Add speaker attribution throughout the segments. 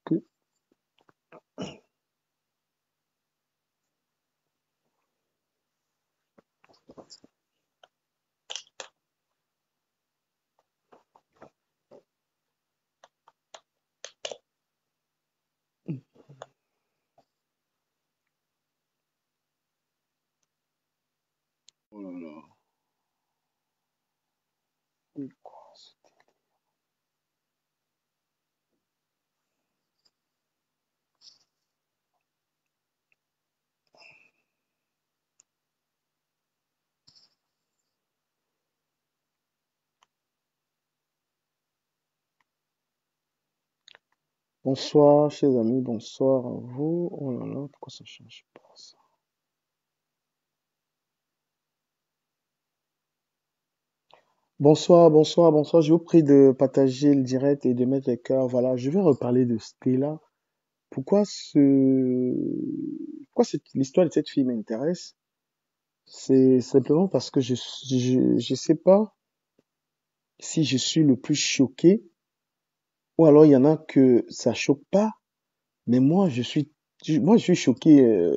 Speaker 1: Que- Oh là là. C'est quoi ça? Bonsoir, chers amis, bonsoir à vous. Oh là là, pourquoi ça change pas ça? Bonsoir, bonsoir, bonsoir. Je vous prie de partager le direct et de mettre les cœurs. Voilà, je vais reparler de Stella. Pourquoi pourquoi l'histoire de cette fille m'intéresse? C'est simplement parce que je sais pas si je suis le plus choqué ou alors il y en a que ça choque pas. Mais moi, je suis choqué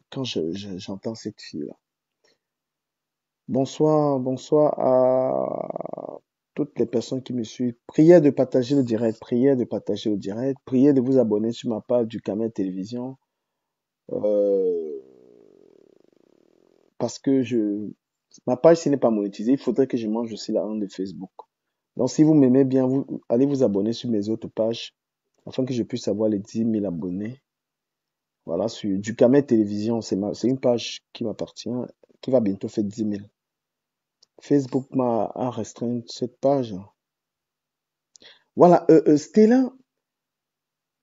Speaker 1: quand j'entends cette fille-là. Bonsoir, bonsoir à toutes les personnes qui me suivent. Prière de partager le direct, prière de partager le direct, prière de vous abonner sur ma page du Camel Télévision. euh, Parce que ma page, si n'est pas monétisée, il faudrait que je mange aussi la honte de Facebook. Donc, si vous m'aimez bien, allez vous abonner sur mes autres pages afin que je puisse avoir les 10 000 abonnés. Voilà, sur du Camel Télévision, c'est une page qui m'appartient, qui va bientôt faire 10 000. Facebook a restreint cette page. Voilà, Stella,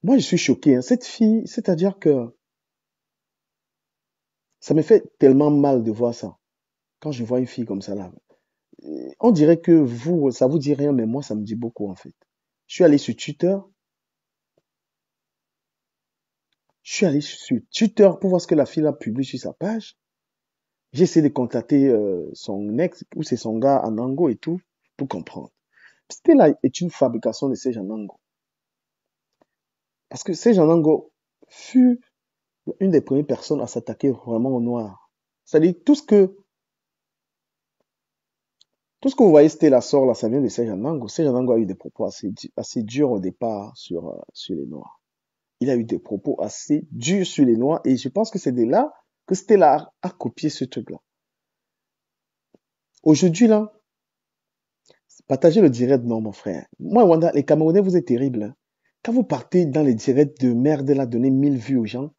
Speaker 1: moi je suis choqué, hein. Cette fille, c'est-à-dire que ça me fait tellement mal de voir ça. Quand je vois une fille comme ça là, on dirait que vous, ça vous dit rien, mais moi ça me dit beaucoup en fait. Je suis allé sur Twitter, je suis allé sur Twitter pour voir ce que la fille a publié sur sa page. J'ai essayé de contacter son ex ou c'est son gars en Ango et tout pour comprendre. Stella est une fabrication de Serge Anango. Parce que Serge Anango fut une des premières personnes à s'attaquer vraiment au noir. C'est-à-dire tout ce que vous voyez, Stella sort là, ça vient de Serge Anango. Serge Anango a eu des propos assez durs au départ sur les noirs. Il a eu des propos assez durs sur les noirs et je pense que c'est de là que Stella a copié ce truc-là. Aujourd'hui là, partagez le direct, non mon frère. Moi, Wanda, les Camerounais, vous êtes terribles, hein. Quand vous partez dans les directs de merde, là, donner 1000 vues aux gens,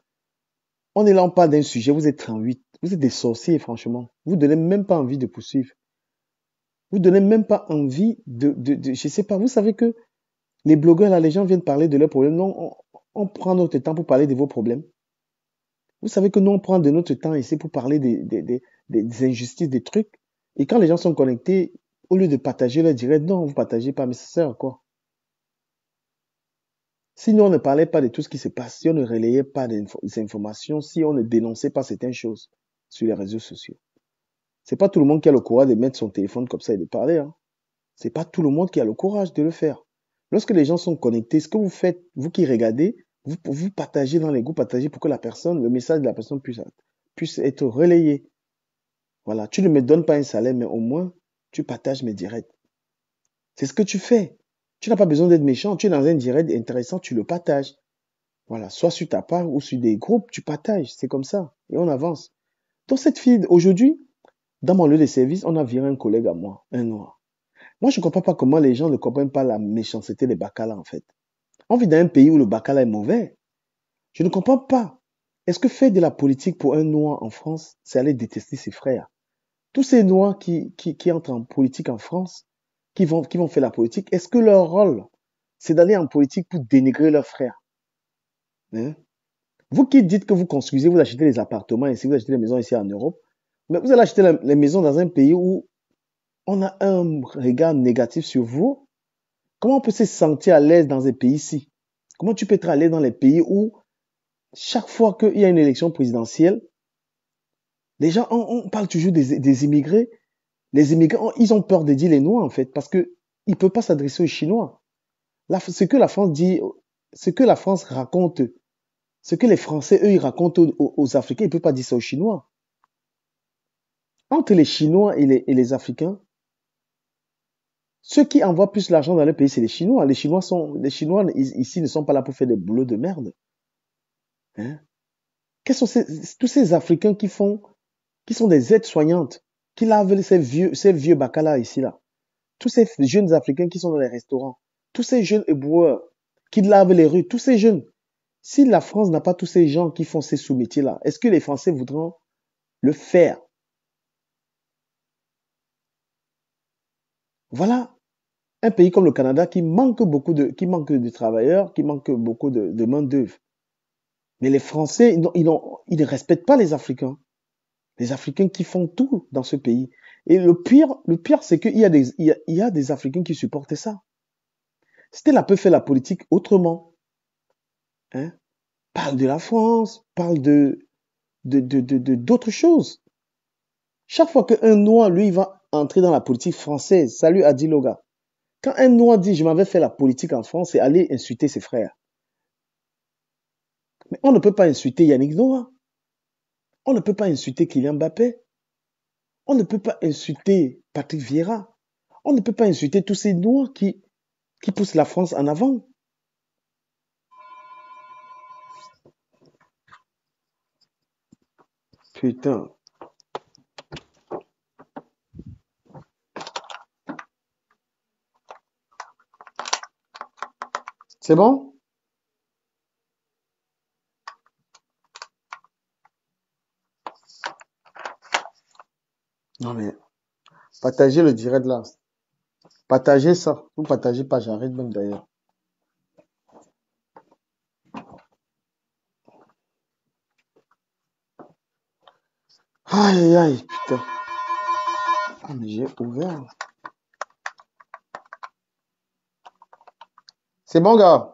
Speaker 1: on est là, on parle d'un sujet, vous êtes 38. Vous êtes des sorciers, franchement. Vous donnez même pas envie de poursuivre. Vous donnez même pas envie je sais pas, vous savez que les blogueurs, là, les gens viennent parler de leurs problèmes. Non, on prend notre temps pour parler de vos problèmes. Vous savez que nous, on prend de notre temps ici pour parler des injustices, des trucs. Et quand les gens sont connectés, au lieu de partager leur direct, non, vous partagez pas, mais ça sert à quoi? Si nous, on ne parlait pas de tout ce qui se passe, si on ne relayait pas des informations, si on ne dénonçait pas certaines choses sur les réseaux sociaux, c'est pas tout le monde qui a le courage de mettre son téléphone comme ça et de parler, hein. C'est pas tout le monde qui a le courage de le faire. Lorsque les gens sont connectés, ce que vous faites, vous qui regardez, vous partagez dans les groupes, partagez pour que le message de la personne puisse être relayé. Voilà, tu ne me donnes pas un salaire, mais au moins, tu partages mes directs. C'est ce que tu fais. Tu n'as pas besoin d'être méchant. Tu es dans un direct intéressant, tu le partages. Voilà, soit sur ta part ou sur des groupes, tu partages. C'est comme ça. Et on avance. Donc cette fille, aujourd'hui, dans mon lieu de service, on a viré un collègue à moi, un noir. Moi, je ne comprends pas comment les gens ne comprennent pas la méchanceté des bacala, en fait. On vit dans un pays où le bacala est mauvais. Je ne comprends pas. Est-ce que faire de la politique pour un noir en France, c'est aller détester ses frères? Tous ces noirs qui entrent en politique en France, qui vont faire la politique, est-ce que leur rôle, c'est d'aller en politique pour dénigrer leurs frères? Hein? Vous qui dites que vous construisez, vous achetez des appartements ici, vous achetez des maisons ici en Europe, mais vous allez acheter les maisons dans un pays où on a un regard négatif sur vous. Comment on peut se sentir à l'aise dans un pays ici? Comment tu peux être à l'aise dans les pays où chaque fois qu'il y a une élection présidentielle, les gens, on parle toujours des immigrés. Les immigrés, ils ont peur de dire les Noirs en fait, parce que ils ne peuvent pas s'adresser aux Chinois. Ce que la France dit, ce que la France raconte, ce que les Français, eux, ils racontent aux Africains, ils ne peuvent pas dire ça aux Chinois. Entre les Chinois et les Africains, ceux qui envoient plus l'argent dans le pays, c'est les Chinois. Les Chinois ici ne sont pas là pour faire des boulots de merde. Hein? Quels sont tous ces Africains qui sont des aides-soignantes, qui lavent ces vieux bacala ici, là. Tous ces jeunes Africains qui sont dans les restaurants, tous ces jeunes éboueurs qui lavent les rues, tous ces jeunes. Si la France n'a pas tous ces gens qui font ces sous-métiers-là, est-ce que les Français voudront le faire? Voilà un pays comme le Canada qui manque de travailleurs, qui manque beaucoup de main-d'œuvre. Mais les Français, ils ne respectent pas les Africains. Les Africains qui font tout dans ce pays. Et le pire, c'est qu'il y a des Africains qui supportent ça. Stella peut faire la politique autrement. Hein? Parle de la France, parle d'autres choses. Chaque fois qu'un Noir, lui, va entrer dans la politique française, salut Adi Loga. Quand un Noir dit, je m'en vais faire la politique en France, c'est aller insulter ses frères. Mais on ne peut pas insulter Yannick Noah. On ne peut pas insulter Kylian Mbappé. On ne peut pas insulter Patrick Vieira. On ne peut pas insulter tous ces Noirs qui poussent la France en avant. Putain. C'est bon? Non mais, partagez le direct là. Partagez ça. Vous partagez pas, j'arrête même d'ailleurs. Aïe, aïe, putain. Ah, mais j'ai ouvert. C'est bon, gars.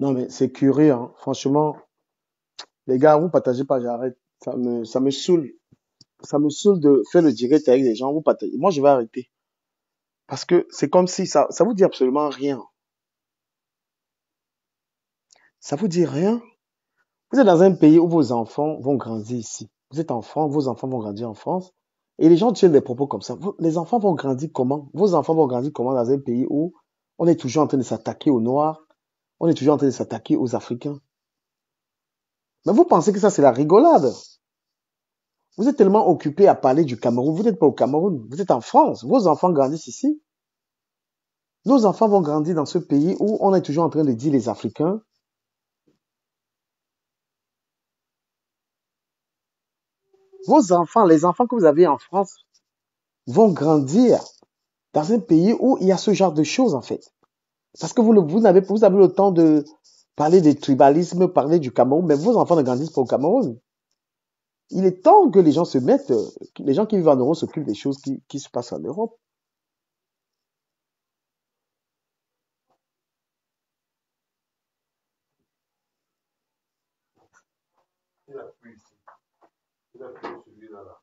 Speaker 1: Non, mais c'est curieux, hein. Franchement, les gars, vous partagez pas, j'arrête. Ça me saoule. Ça me saoule de faire le direct avec les gens. Vous partagez. Moi, je vais arrêter. Parce que c'est comme si ça vous dit absolument rien. Ça vous dit rien. Vous êtes dans un pays où vos enfants vont grandir ici. Vous êtes enfant, vos enfants vont grandir en France. Et les gens tiennent des propos comme ça. Les enfants vont grandir comment? Vos enfants vont grandir comment dans un pays où on est toujours en train de s'attaquer aux Noirs, on est toujours en train de s'attaquer aux Africains. Mais vous pensez que ça, c'est la rigolade? Vous êtes tellement occupé à parler du Cameroun. Vous n'êtes pas au Cameroun. Vous êtes en France. Vos enfants grandissent ici. Nos enfants vont grandir dans ce pays où on est toujours en train de dire les Africains. Vos enfants, les enfants que vous avez en France, vont grandir dans un pays où il y a ce genre de choses, en fait. Parce que vous avez le temps de parler des tribalismes, parler du Cameroun, mais vos enfants ne grandissent pas au Cameroun. Il est temps que les gens se mettent, les gens qui vivent en Europe s'occupent des choses qui se passent en Europe.
Speaker 2: Il a plus ici. Il a plus celui-là. Là.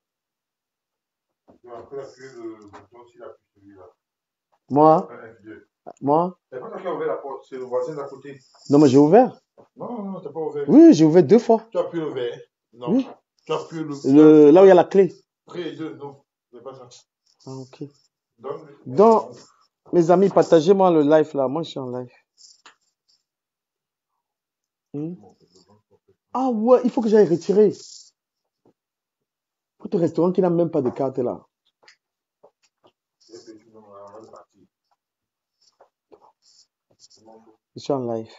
Speaker 2: Il a plus le bouton s'il a plus celui-là.
Speaker 1: Moi, moi.
Speaker 2: C'est pas toi qui as ouvert la porte, c'est le voisin d'à côté.
Speaker 1: Non, mais j'ai ouvert.
Speaker 2: Non, t'as pas ouvert.
Speaker 1: Oui, j'ai ouvert 2 fois.
Speaker 2: Tu as pu le verre. Non.
Speaker 1: Oui.
Speaker 2: Tu as pu le.
Speaker 1: Là où il y a la clé.
Speaker 2: 3 et 2, non. C'est pas ça.
Speaker 1: Ah, ok.
Speaker 2: Donc,
Speaker 1: mes amis, partagez-moi le live là. Moi, je suis en live. Ah ouais, il faut que j'aille retirer. Votre restaurant qui n'a même pas de carte là. Je suis en live.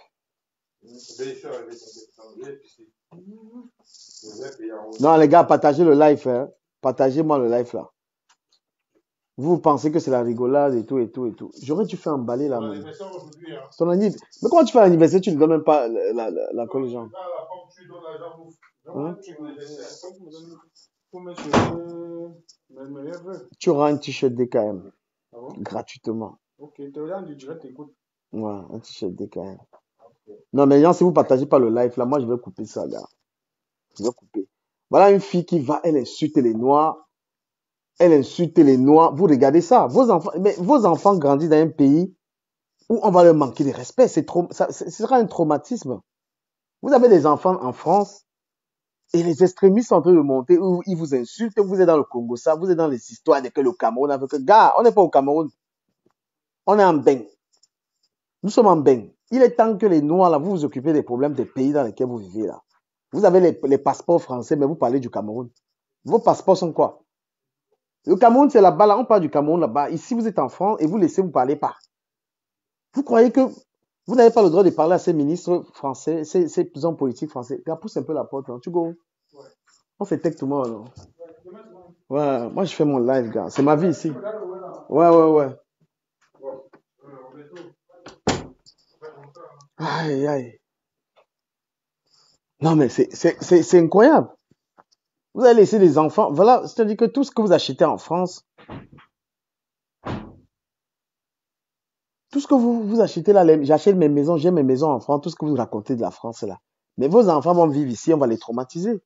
Speaker 1: Non, les gars, partagez le live. Hein. Partagez-moi le live là. Vous pensez que c'est la rigolade et tout et tout et tout. J'aurais dû faire emballer là. Mais comment tu fais l'anniversaire, tu ne donnes même pas la colle aux gens. Hein?
Speaker 2: Faut me souhaiter mes meilleurs vœux.
Speaker 1: Tu auras un t-shirt DKM
Speaker 2: Ah bon?
Speaker 1: gratuitement.
Speaker 2: Ok, tu regardes du direct, écoute.
Speaker 1: Ouais, un t-shirt DKM. Non, mais Yann, si vous partagez pas le live, là, moi, je vais couper ça, gars. Je vais couper. Voilà une fille qui va, elle insulte les Noirs. Elle insulte les Noirs. Vous regardez ça. Vos enfants grandissent dans un pays où on va leur manquer de respect. Ce sera un traumatisme. Vous avez des enfants en France et les extrémistes sont en train de monter où ils vous insultent. Vous êtes dans le Congo, ça. Vous êtes dans les histoires de que le Cameroun avec que, gars, on n'est pas au Cameroun. On est en Beng. Nous sommes en Beng. Il est temps que les Noirs, là, vous vous occupez des problèmes des pays dans lesquels vous vivez, là. Vous avez les passeports français, mais vous parlez du Cameroun. Vos passeports sont quoi? Le Cameroun, c'est là-bas, là. On parle du Cameroun là-bas. Ici, vous êtes en France et vous laissez vous parler pas. Vous croyez que vous n'avez pas le droit de parler à ces ministres français, ces hommes politiques français? Gars, pousse un peu la porte, là. Tu go. On fait tech tout le monde. Ouais, moi, je fais mon live, gars. C'est ma vie ici. Ouais. Aïe, aïe. Non, mais c'est incroyable. Vous allez laisser les enfants. Voilà, c'est-à-dire que tout ce que vous achetez en France, tout ce que vous achetez là, j'achète mes maisons, j'ai mes maisons en France, tout ce que vous racontez de la France là. Mais vos enfants vont vivre ici, on va les traumatiser.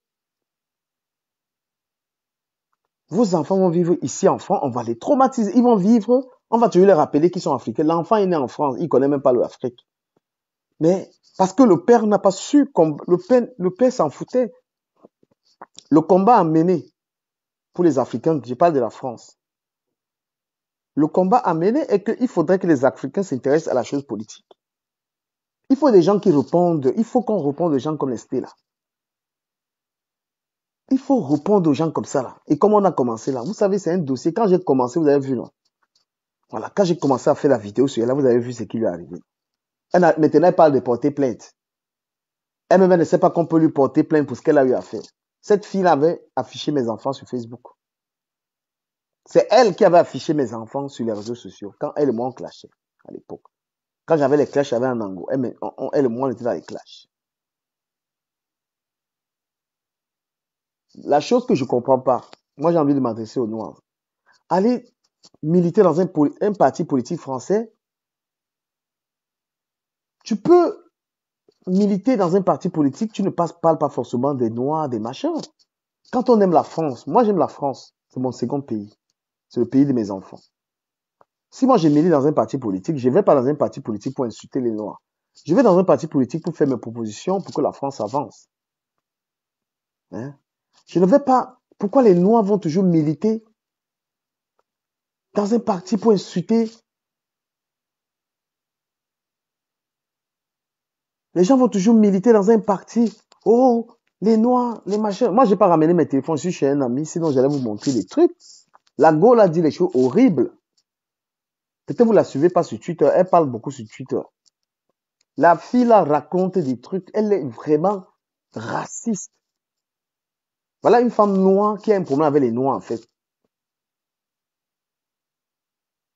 Speaker 1: Vos enfants vont vivre ici en France, on va les traumatiser. Ils vont vivre, on va toujours les rappeler qu'ils sont africains. L'enfant est né en France, il ne connaît même pas l'Afrique. Mais parce que le père n'a pas su, le père s'en foutait. Le combat a mené pour les Africains, je parle de la France. Le combat a mené est qu'il faudrait que les Africains s'intéressent à la chose politique. Il faut des gens qui répondent, il faut qu'on réponde aux gens comme les Stella. Il faut répondre aux gens comme ça là. Et comme on a commencé là, vous savez, c'est un dossier. Quand j'ai commencé, vous avez vu là. Voilà, quand j'ai commencé à faire la vidéo sur elle, là, vous avez vu ce qui lui est arrivé. Maintenant, elle parle de porter plainte. Elle-même ne sait pas qu'on peut lui porter plainte pour ce qu'elle a eu à faire. Cette fille avait affiché mes enfants sur Facebook. C'est elle qui avait affiché mes enfants sur les réseaux sociaux quand elle et moi on clashait à l'époque. Quand j'avais les clashs, j'avais un angle. Elle et moi, on était dans les clashs. La chose que je ne comprends pas, moi j'ai envie de m'adresser aux Noirs. Allez militer dans un parti politique français. Tu peux militer dans un parti politique, tu ne parles pas forcément des Noirs, des machins. Quand on aime la France, moi j'aime la France, c'est mon second pays. C'est le pays de mes enfants. Si moi je milite dans un parti politique, je ne vais pas dans un parti politique pour insulter les Noirs. Je vais dans un parti politique pour faire mes propositions pour que la France avance. Hein? Je ne vais pas... Pourquoi les Noirs vont toujours militer dans un parti pour insulter? Les gens vont toujours militer dans un parti. Oh, les Noirs, les machins. Moi, je n'ai pas ramené mes téléphones, je suis chez un ami, sinon j'allais vous montrer des trucs. La Gaule a dit les choses horribles. Peut-être vous la suivez pas sur Twitter, elle parle beaucoup sur Twitter. La fille là raconte des trucs, elle est vraiment raciste. Voilà une femme noire qui a un problème avec les Noirs en fait.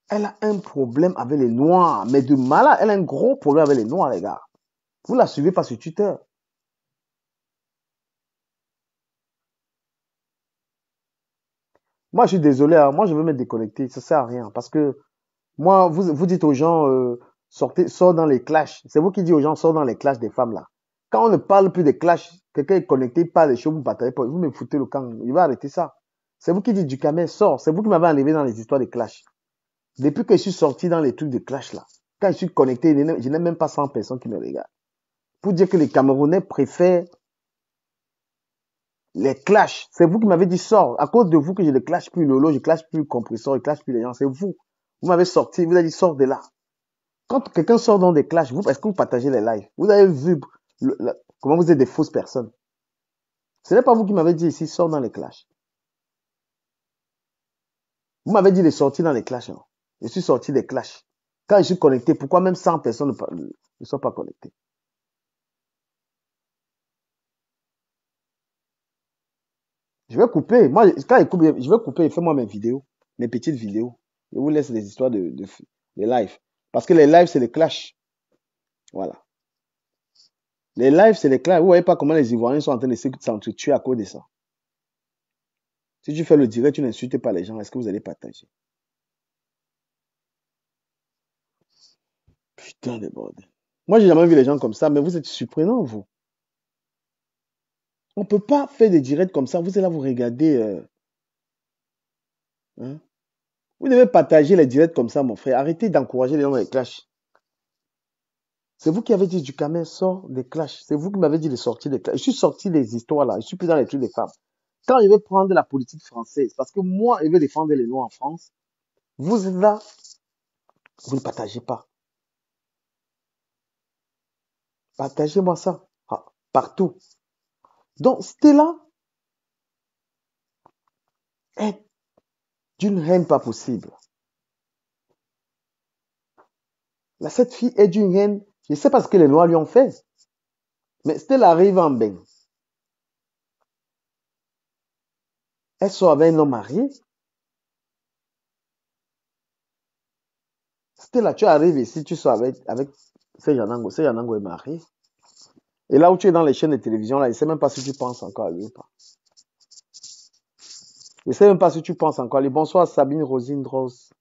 Speaker 1: Elle a un problème avec les Noirs, mais de malade, elle a un gros problème avec les Noirs les gars. Vous la suivez pas sur Twitter. Moi je suis désolé, hein, moi je veux me déconnecter, ça sert à rien parce que moi vous dites aux gens sort dans les clashs. C'est vous qui dites aux gens sort dans les clashs des femmes là. Quand on ne parle plus des clashs, quelqu'un est connecté, il parle des choses, vous ne partagez pas, vous me foutez le camp, il va arrêter ça. C'est vous qui dites du camel, sort. C'est vous qui m'avez enlevé dans les histoires de clash. Depuis que je suis sorti dans les trucs de clash là, quand je suis connecté, je n'ai même pas 100 personnes qui me regardent. Pour dire que les Camerounais préfèrent les clashs. C'est vous qui m'avez dit sort. À cause de vous que je ne clash plus Lolo, je clash plus compresseur, je clash plus les gens. C'est vous. Vous m'avez sorti, vous avez dit sort de là. Quand quelqu'un sort dans des clashs, est-ce que vous partagez les lives? Vous avez vu comment vous êtes des fausses personnes. Ce n'est pas vous qui m'avez dit ici, sort dans les clashs. Vous m'avez dit de sortir dans les clashs. Non? Je suis sorti des clashs. Quand je suis connecté, pourquoi même 100 personnes ne sont pas connectées? Je vais couper. Moi, quand je coupe, je vais couper. Fais-moi mes vidéos, mes petites vidéos. Je vous laisse les histoires de lives. Parce que les lives, c'est les clashs. Voilà. Les lives, c'est les clashs. Vous voyez pas comment les Ivoiriens sont en train de s'entretuer à cause de ça. Si tu fais le direct, tu n'insultes pas les gens, est-ce que vous allez partager? Putain de bordel. Moi, j'ai jamais vu les gens comme ça, mais vous êtes surprenants, vous. On peut pas faire des directs comme ça. Vous êtes là, vous regardez. Hein. Vous devez partager les directs comme ça, mon frère. Arrêtez d'encourager les gens dans les clashs. C'est vous qui avez dit du Cameroun sort des clashs. C'est vous qui m'avez dit de sortir des clashs. Je suis sorti des histoires là. Je suis plus dans les trucs des femmes. Quand je vais prendre la politique française, parce que moi, je vais défendre les lois en France, vous êtes là, vous ne partagez pas. Partagez-moi ça. Ah, partout. Donc, Stella est d'une haine pas possible. Là, cette fille est d'une haine. Je ne sais pas ce que les lois lui ont fait. Mais Stella arrive en bain. Elle sort avec un homme marié. Stella, tu arrives ici, tu sors avec Sejanango. Sejanango est marié. Et là où tu es dans les chaînes de télévision, là, je ne sais même pas si tu penses encore à lui ou pas. Je ne sais même pas si tu penses encore à lui. Bonsoir Sabine Rosine Rose.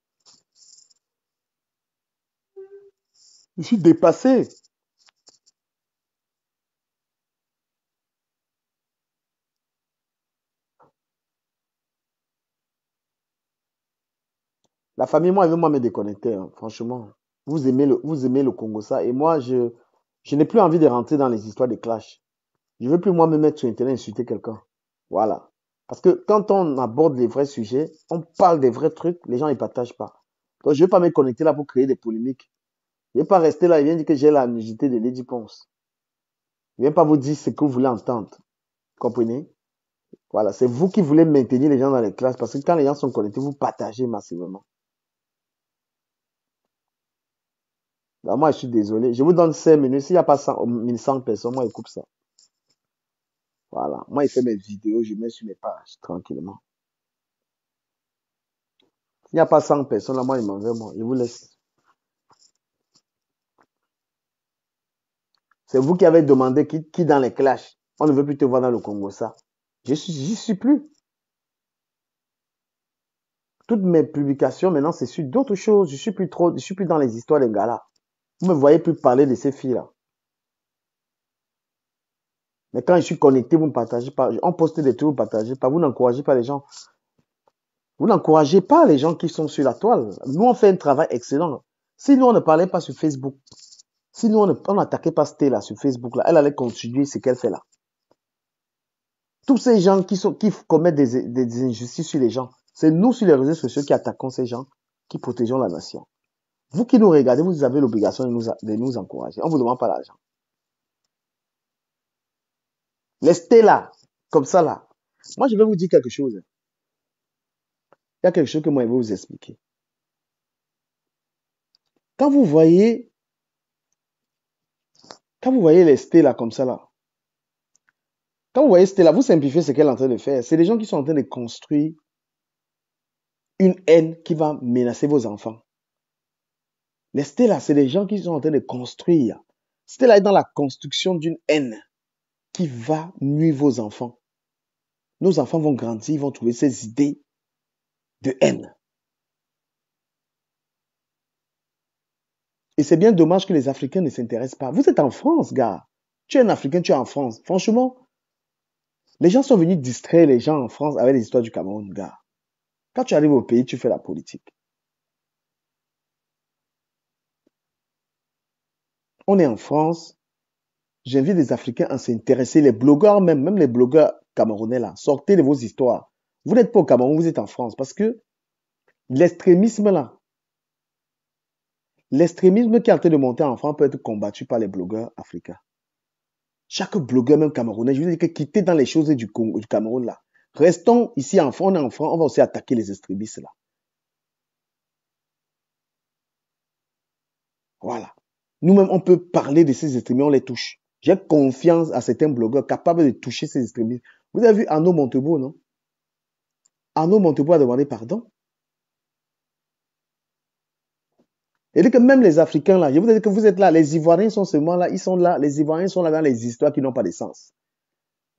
Speaker 1: Je suis dépassé. La famille, moi, elle veut moi me déconnecter, hein, franchement. Vous aimez le Congo, ça. Et moi, je n'ai plus envie de rentrer dans les histoires de clash. Je veux plus moi me mettre sur Internet et insulter quelqu'un. Voilà. Parce que quand on aborde les vrais sujets, on parle des vrais trucs, les gens ne partagent pas. Donc, je ne vais pas me connecter là pour créer des polémiques. Je ne vais pas rester là et bien dire que j'ai la nudité de Lady Ponce. Je ne vais pas vous dire ce que vous voulez entendre. Comprenez? Voilà. C'est vous qui voulez maintenir les gens dans les classes parce que quand les gens sont connectés, vous partagez massivement. Là, moi, je suis désolé. Je vous donne 5 minutes. S'il n'y a pas 100 personnes, moi, je coupe ça. Voilà. Moi, je fais mes vidéos, je mets sur mes pages tranquillement. S'il n'y a pas 100 personnes, là, moi, je m'en vais, moi. Je vous laisse. C'est vous qui avez demandé qui dans les clashs. On ne veut plus te voir dans le Congo, ça. J'y suis plus. Toutes mes publications, maintenant, c'est sur d'autres choses. Je suis plus dans les histoires des gars là. Vous me voyez plus parler de ces filles-là. Mais quand je suis connecté, vous ne partagez pas. On poste des trucs, vous ne partagez pas. Vous n'encouragez pas les gens. Vous n'encouragez pas les gens qui sont sur la toile. Nous, on fait un travail excellent. Si nous, on ne parlait pas sur Facebook, si nous, on n'attaquait pas Stella sur Facebook, là, elle allait continuer ce qu'elle fait là. Tous ces gens qui commettent des injustices sur les gens, c'est nous sur les réseaux sociaux qui attaquons ces gens, qui protégeons la nation. Vous qui nous regardez, vous avez l'obligation de nous encourager. On ne vous demande pas l'argent. Restez là, comme ça là. Moi, je vais vous dire quelque chose. Il y a quelque chose que moi, je vais vous expliquer. Quand vous voyez les Stella comme ça là, quand vous voyez Stella, vous simplifiez ce qu'elle est en train de faire. C'est des gens qui sont en train de construire une haine qui va menacer vos enfants. Les Stella, c'est des gens qui sont en train de construire. Stella est dans la construction d'une haine qui va nuire vos enfants. Nos enfants vont grandir, ils vont trouver ces idées de haine. Et c'est bien dommage que les Africains ne s'intéressent pas. Vous êtes en France, gars. Tu es un Africain, tu es en France. Franchement, les gens sont venus distraire les gens en France avec les histoires du Cameroun, gars. Quand tu arrives au pays, tu fais la politique. On est en France. J'invite les Africains à s'intéresser, les blogueurs même les blogueurs camerounais là. Sortez de vos histoires. Vous n'êtes pas au Cameroun, vous êtes en France. Parce que l'extrémisme là, l'extrémisme qui est en train de monter en France peut être combattu par les blogueurs africains. Chaque blogueur, même camerounais, je veux dire que quittez dans les choses du Cameroun là. Restons ici en France, on est en France, on va aussi attaquer les extrémistes là. Voilà. Nous-mêmes, on peut parler de ces extrémistes, on les touche. J'ai confiance à certains blogueurs capables de toucher ces extrémistes. Vous avez vu Arnaud Montebourg, non? Arnaud Montebourg a demandé pardon. Et dit que même les Africains là, je vous dis que vous êtes là, les Ivoiriens sont seulement là, ils sont là, les Ivoiriens sont là dans les histoires qui n'ont pas de sens.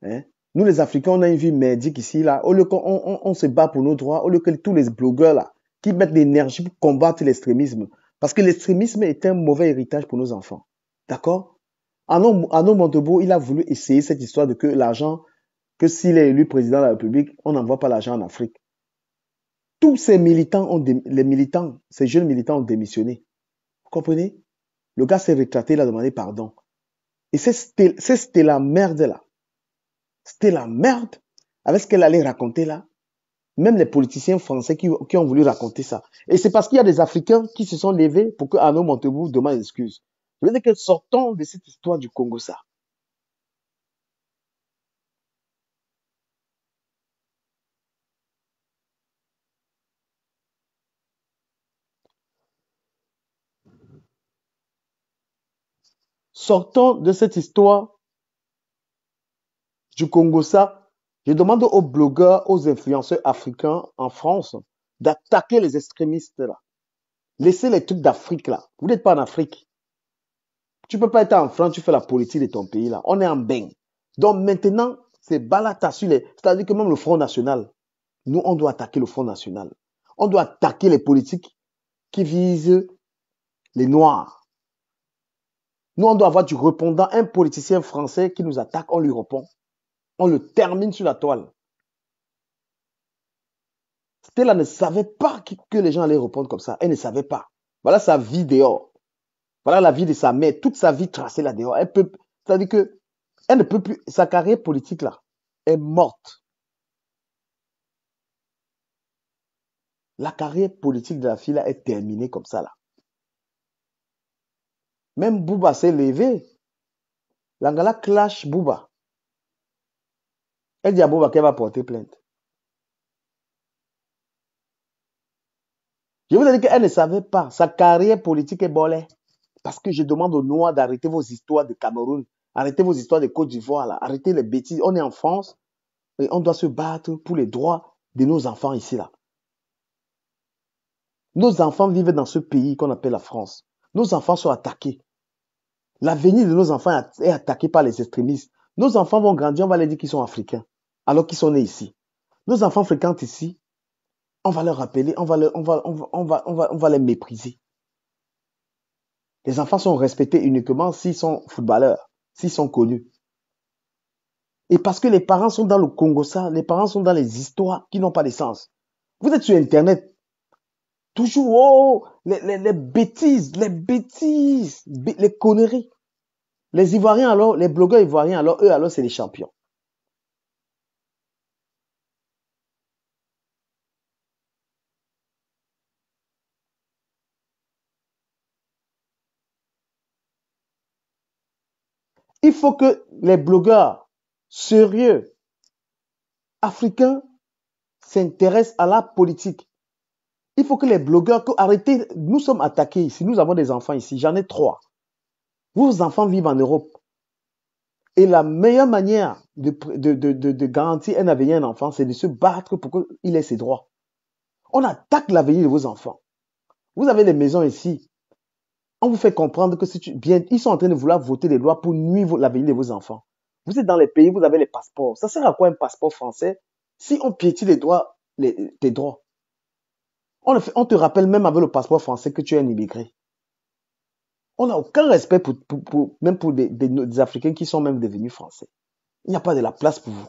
Speaker 1: Hein? Nous, les Africains, on a une vie merdique ici, là. Au lieu qu'on on se bat pour nos droits, au lieu que tous les blogueurs, là, qui mettent l'énergie pour combattre l'extrémisme. Parce que l'extrémisme est un mauvais héritage pour nos enfants. D'accord? Arnaud Montebourg, il a voulu essayer cette histoire de que l'argent, que s'il est élu président de la République, on n'envoie pas l'argent en Afrique. Tous ces militants, les militants, ces jeunes militants ont démissionné. Vous comprenez? Le gars s'est retraité, il a demandé pardon. Et c'était la merde là. C'était la merde avec ce qu'elle allait raconter là. Même les politiciens français qui ont voulu raconter ça. Et c'est parce qu'il y a des Africains qui se sont levés pour que Arnaud Montebourg demande excuse. Je veux dire que sortons de cette histoire du Congo ça. Sortons de cette histoire du Congo ça. Je demande aux blogueurs, aux influenceurs africains en France d'attaquer les extrémistes là. Laissez les trucs d'Afrique là. Vous n'êtes pas en Afrique. Tu peux pas être en France, tu fais la politique de ton pays là. On est en bain. Donc maintenant, c'est balata sur les... C'est-à-dire que même le Front National, nous, on doit attaquer le Front National. On doit attaquer les politiques qui visent les Noirs. Nous, on doit avoir du répondant. Un politicien français qui nous attaque, on lui répond. On le termine sur la toile. Stella ne savait pas que les gens allaient répondre comme ça. Elle ne savait pas. Voilà sa vie dehors. Voilà la vie de sa mère. Toute sa vie tracée là dehors. C'est-à-dire que elle ne peut plus. Sa carrière politique là est morte. La carrière politique de la fille là est terminée comme ça là. Même Bouba s'est levé. L'Angala clash Bouba. Elle dit à Bouba qu'elle va porter plainte. Je vous ai dit qu'elle ne savait pas. Sa carrière politique est bolée. Parce que je demande aux Noirs d'arrêter vos histoires de Cameroun. Arrêtez vos histoires de Côte d'Ivoire là. Arrêtez les bêtises. On est en France et on doit se battre pour les droits de nos enfants ici là. Nos enfants vivent dans ce pays qu'on appelle la France. Nos enfants sont attaqués. L'avenir de nos enfants est attaqué par les extrémistes. Nos enfants vont grandir, on va leur dire qu'ils sont africains, alors qu'ils sont nés ici. Nos enfants fréquentent ici, on va leur rappeler, on va les mépriser. Les enfants sont respectés uniquement s'ils sont footballeurs, s'ils sont connus. Et parce que les parents sont dans le Congo, ça, les parents sont dans les histoires qui n'ont pas de sens. Vous êtes sur Internet, toujours, oh, les bêtises, les conneries. Les Ivoiriens, alors, les blogueurs ivoiriens, alors, eux, alors, c'est les champions. Il faut que les blogueurs sérieux, africains, s'intéressent à la politique. Il faut que les blogueurs, arrêtez, nous sommes attaqués ici, nous avons des enfants ici, j'en ai 3. Vos enfants vivent en Europe. Et la meilleure manière de garantir un avenir à un enfant, c'est de se battre pour qu'il ait ses droits. On attaque l'avenir de vos enfants. Vous avez des maisons ici. On vous fait comprendre que ils sont en train de vouloir voter des lois pour nuire l'avenir de vos enfants. Vous êtes dans les pays, vous avez les passeports. Ça sert à quoi un passeport français si on piétine tes droits? On te rappelle même avec le passeport français que tu es un immigré. On n'a aucun respect même pour des Africains qui sont même devenus français. Il n'y a pas de la place pour vous.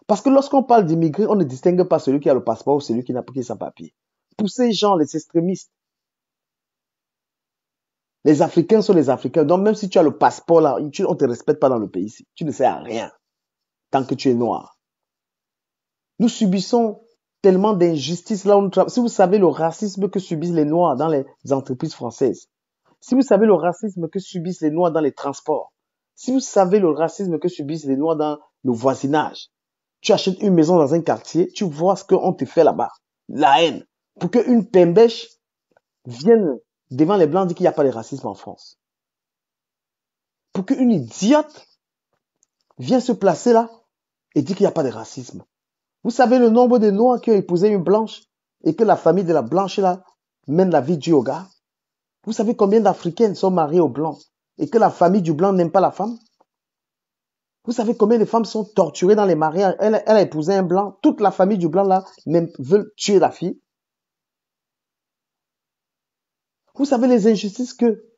Speaker 1: Parce que lorsqu'on parle d'immigrés, on ne distingue pas celui qui a le passeport ou celui qui n'a pas sans papier. Pour ces gens, les extrémistes, les Africains sont les Africains. Donc même si tu as le passeport là, on ne te respecte pas dans le pays ici. Tu ne sers à rien tant que tu es noir. Nous subissons tellement d'injustices là où nous travaillons. Si vous savez le racisme que subissent les Noirs dans les entreprises françaises, si vous savez le racisme que subissent les Noirs dans les transports, si vous savez le racisme que subissent les Noirs dans le voisinage, tu achètes une maison dans un quartier, tu vois ce qu'on te fait là-bas. La haine. Pour qu'une pembèche vienne devant les Blancs dire qu'il n'y a pas de racisme en France. Pour qu'une idiote vienne se placer là et dire qu'il n'y a pas de racisme. Vous savez le nombre de Noirs qui ont épousé une blanche et que la famille de la blanche là mène la vie dure au gars? Vous savez combien d'Africaines sont mariées aux blancs et que la famille du blanc n'aime pas la femme? Vous savez combien de femmes sont torturées dans les mariages? Elle a épousé un blanc. Toute la famille du blanc là même veut tuer la fille. Vous savez les injustices que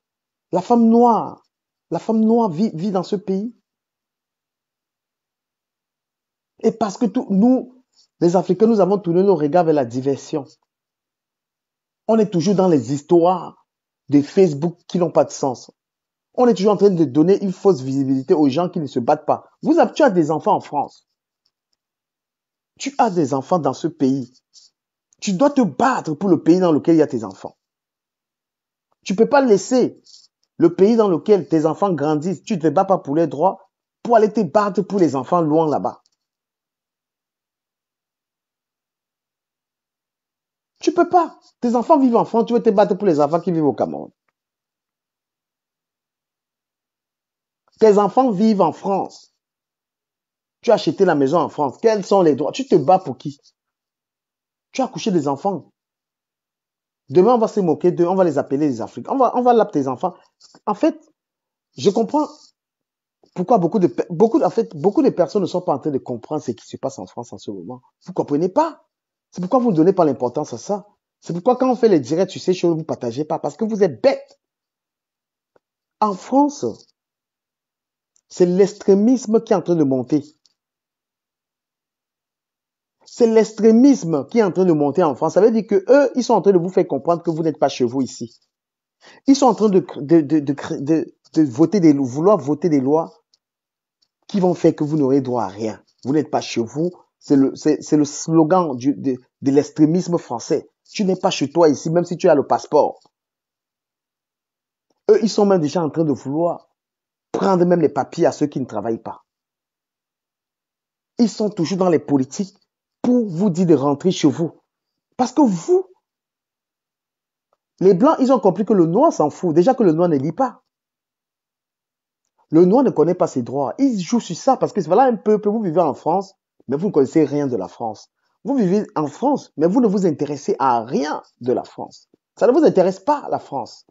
Speaker 1: la femme noire vit dans ce pays. Et parce que nous, les Africains, nous avons tourné nos regards vers la diversion. On est toujours dans les histoires de Facebook qui n'ont pas de sens. On est toujours en train de donner une fausse visibilité aux gens qui ne se battent pas. Tu as des enfants en France. Tu as des enfants dans ce pays. Tu dois te battre pour le pays dans lequel il y a tes enfants. Tu ne peux pas laisser le pays dans lequel tes enfants grandissent, tu ne te bats pas pour les droits, pour aller te battre pour les enfants loin là-bas. Tu ne peux pas. Tes enfants vivent en France, tu veux te battre pour les enfants qui vivent au Cameroun. Tes enfants vivent en France. Tu as acheté la maison en France. Quels sont les droits? Tu te bats pour qui? Tu as accouché des enfants. Demain, on va se moquer d'eux, on va les appeler les Africains. On va l'appeler tes enfants. En fait, je comprends pourquoi beaucoup de personnes ne sont pas en train de comprendre ce qui se passe en France en ce moment. Vous ne comprenez pas. C'est pourquoi vous ne donnez pas l'importance à ça. C'est pourquoi quand on fait les directs sur ces choses, vous ne partagez pas parce que vous êtes bêtes. En France, c'est l'extrémisme qui est en train de monter. C'est l'extrémisme qui est en train de monter en France. Ça veut dire que eux, ils sont en train de vous faire comprendre que vous n'êtes pas chez vous ici. Ils sont en train de vouloir voter des lois qui vont faire que vous n'aurez droit à rien. Vous n'êtes pas chez vous. C'est le slogan de l'extrémisme français. Tu n'es pas chez toi ici, même si tu as le passeport. Eux, ils sont même déjà en train de vouloir prendre même les papiers à ceux qui ne travaillent pas. Ils sont toujours dans les politiques pour vous dire de rentrer chez vous. Parce que vous, les Blancs, ils ont compris que le Noir s'en fout. Déjà que le Noir ne lit pas. Le Noir ne connaît pas ses droits. Ils jouent sur ça parce que voilà un peuple, vous vivez en France, mais vous ne connaissez rien de la France. Vous vivez en France, mais vous ne vous intéressez à rien de la France. Ça ne vous intéresse pas, la France.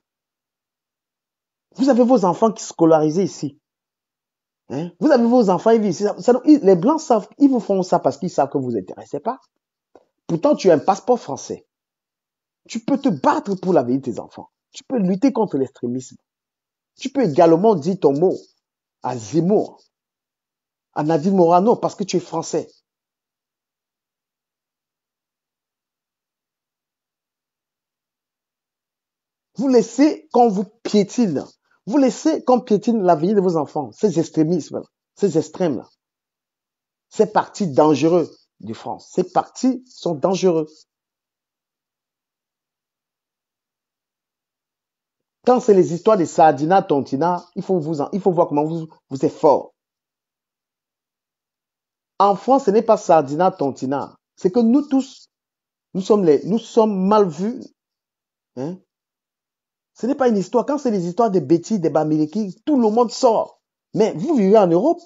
Speaker 1: Vous avez vos enfants qui sont scolarisés ici. Hein? Vous avez vos enfants, ils vivent ici. Les Blancs savent, ils vous font ça parce qu'ils savent que vous ne vous intéressez pas. Pourtant, tu as un passeport français. Tu peux te battre pour la vie de tes enfants. Tu peux lutter contre l'extrémisme. Tu peux également dire ton mot à Zemmour, à Nadine Morano, parce que tu es français. Vous laissez qu'on vous piétine. Vous laissez qu'on piétine la vie de vos enfants. Ces extrémismes, ces extrêmes-là. Ces partis dangereux de France. Ces partis sont dangereux. Quand c'est les histoires de Sardina, Tontina, il faut voir comment vous êtes fort. En France, ce n'est pas Sardina, Tontina. C'est que nous tous, nous sommes mal vus. Hein? Ce n'est pas une histoire. Quand c'est les histoires de bêtises, des Bamileki, tout le monde sort. Mais vous vivez en Europe.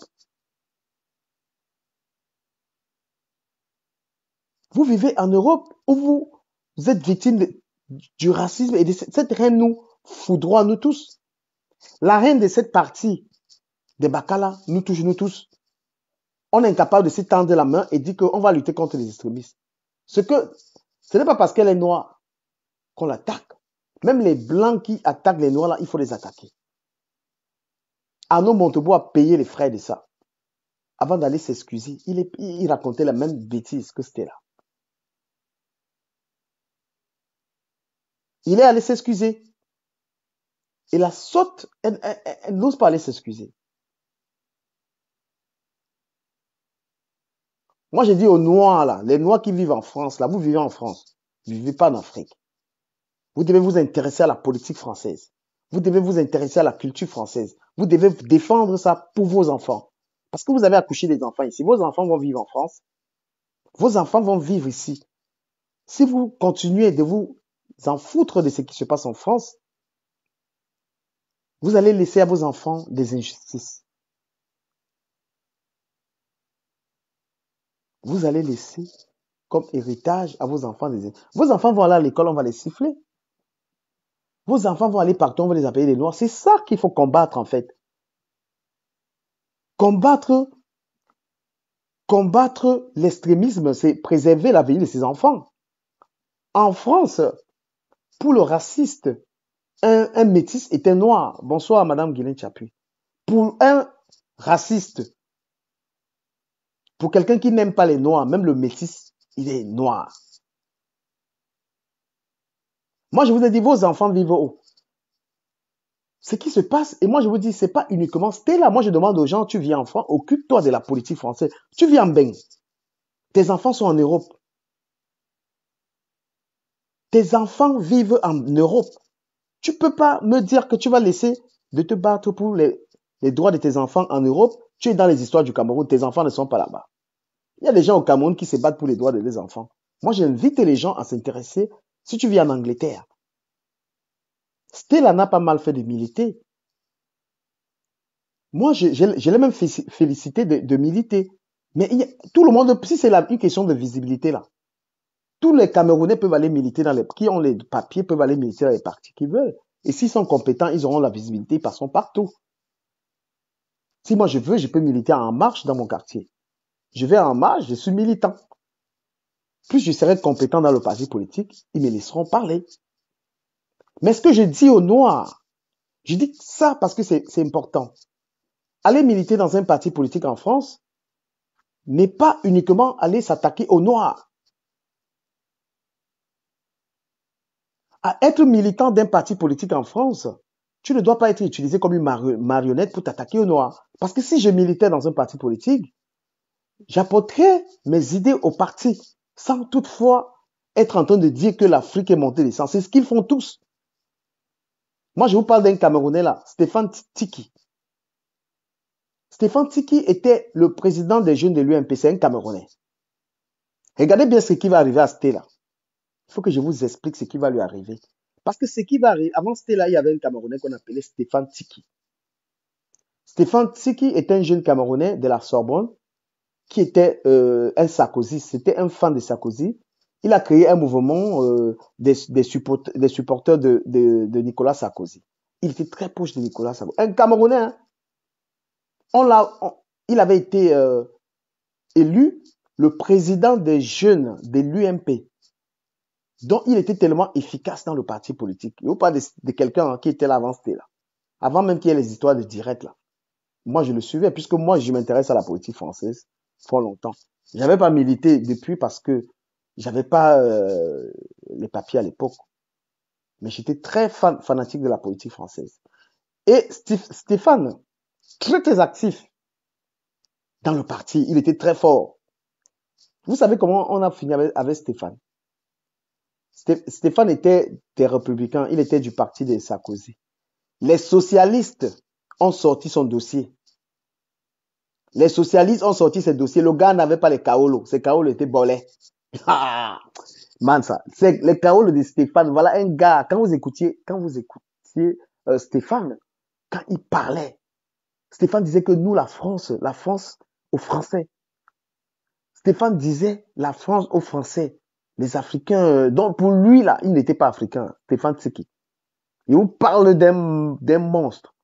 Speaker 1: Vous vivez en Europe où vous êtes victime du racisme et de cette reine nous foudroie, nous tous. La reine de cette partie des Bakala nous touche, nous tous. On est incapable de se tendre la main et dire qu'on va lutter contre les extrémistes. Ce n'est pas parce qu'elle est noire qu'on l'attaque. Même les blancs qui attaquent les noirs, là, il faut les attaquer. Arnaud Montebourg a payé les frais de ça. Avant d'aller s'excuser, il racontait la même bêtise que c'était là. Il est allé s'excuser. Et la sotte, elle n'ose pas aller s'excuser. Moi, j'ai dit aux Noirs, là, les Noirs qui vivent en France, là, vous vivez en France. Vous ne vivez pas en Afrique. Vous devez vous intéresser à la politique française. Vous devez vous intéresser à la culture française. Vous devez défendre ça pour vos enfants. Parce que vous avez accouché des enfants ici. Vos enfants vont vivre en France. Vos enfants vont vivre ici. Si vous continuez de vous en foutre de ce qui se passe en France, vous allez laisser à vos enfants des injustices. Vous allez laisser comme héritage à vos enfants des injustices. Vos enfants vont aller à l'école, on va les siffler. Vos enfants vont aller partout, on va les appeler les noirs. C'est ça qu'il faut combattre en fait. Combattre, combattre l'extrémisme, c'est préserver l'avenir de ses enfants. En France, pour le raciste, un métis est un noir. Bonsoir, Madame Guilaine Chapuis. Pour un raciste, pour quelqu'un qui n'aime pas les noirs, même le métis, il est noir. Moi, je vous ai dit, vos enfants vivent où? Ce qui se passe, et moi, je vous dis, c'est pas uniquement Stella. Moi, je demande aux gens, tu vis en France, occupe-toi de la politique française. Tu vis en Beng. Tes enfants sont en Europe. Tes enfants vivent en Europe. Tu peux pas me dire que tu vas laisser de te battre pour les droits de tes enfants en Europe. Tu es dans les histoires du Cameroun, tes enfants ne sont pas là-bas. Il y a des gens au Cameroun qui se battent pour les droits de leurs enfants. Moi, j'invite les gens à s'intéresser. Si tu vis en Angleterre, Stella n'a pas mal fait de militer. Moi, je l'ai même félicité de militer. Mais tout le monde, si c'est une question de visibilité là, tous les Camerounais peuvent aller militer qui ont les papiers peuvent aller militer dans les partis qu'ils veulent. Et s'ils sont compétents, ils auront la visibilité, ils passeront partout. Si moi je veux, je peux militer en marche dans mon quartier. Je vais en marche, je suis militant. Plus je serai compétent dans le parti politique, ils me laisseront parler. Mais ce que je dis aux Noirs, je dis ça parce que c'est important. Aller militer dans un parti politique en France n'est pas uniquement aller s'attaquer aux Noirs. À être militant d'un parti politique en France, tu ne dois pas être utilisé comme une marionnette pour t'attaquer aux Noirs. Parce que si je militais dans un parti politique, j'apporterais mes idées au parti sans toutefois être en train de dire que l'Afrique est montée des sens. C'est ce qu'ils font tous. Moi, je vous parle d'un Camerounais là, Stéphane Tiki. Stéphane Tiki était le président des jeunes de l'UMP, c'est un Camerounais. Regardez bien ce qui va arriver à Stella. Il faut que je vous explique ce qui va lui arriver. Parce que ce qui va arriver, avant Stella, il y avait un Camerounais qu'on appelait Stéphane Tiki. Stéphane Tiki est un jeune Camerounais de la Sorbonne qui était un Sarkozy, c'était un fan de Sarkozy. Il a créé un mouvement des supporters de Nicolas Sarkozy. Il était très proche de Nicolas Sarkozy. Un Camerounais, hein? Il avait été élu le président des jeunes de l'UMP. Donc, il était tellement efficace dans le parti politique. Il ne faut pas de quelqu'un qui était là avant, c'était là. Avant même qu'il y ait les histoires de direct, là. Moi, je le suivais, puisque moi, je m'intéresse à la politique française fort longtemps. Je n'avais pas milité depuis parce que j'avais pas les papiers à l'époque. Mais j'étais très fanatique de la politique française. Et Stéphane, très, très actif dans le parti. Il était très fort. Vous savez comment on a fini avec Stéphane? Stéphane était des Républicains. Il était du parti de Sarkozy. Les socialistes ont sorti son dossier. Les socialistes ont sorti ses dossiers. Le gars n'avait pas les kaolos. Ses kaolos étaient bolés. Man, ça. C'est les kaolos de Stéphane. Voilà un gars. Quand vous écoutiez Stéphane, quand il parlait, Stéphane disait que nous, la France aux Français. Stéphane disait la France aux Français. Les Africains, donc pour lui, là, il n'était pas africain. Stéphane Tseki. Il vous parle d'un monstre.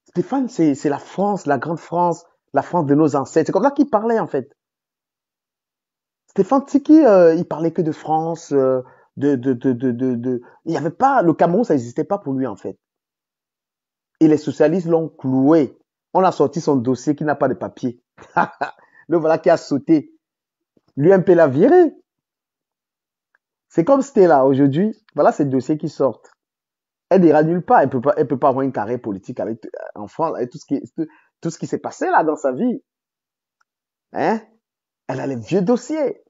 Speaker 1: Stéphane, c'est la France, la grande France, la France de nos ancêtres. C'est comme ça qu'il parlait, en fait. Stéphane Tseki, il parlait que de France, il y avait pas, le Cameroun, ça n'existait pas pour lui, en fait. Et les socialistes l'ont cloué. On a sorti son dossier qui n'a pas de papier. Le voilà qui a sauté. L'UMP l'a viré. C'est comme Stella aujourd'hui. Voilà ces dossiers qui sortent. Elle n'ira nulle part. Elle peut pas avoir une carrière politique en France, avec tout ce qui s'est passé là dans sa vie. Hein? Elle a les vieux dossiers.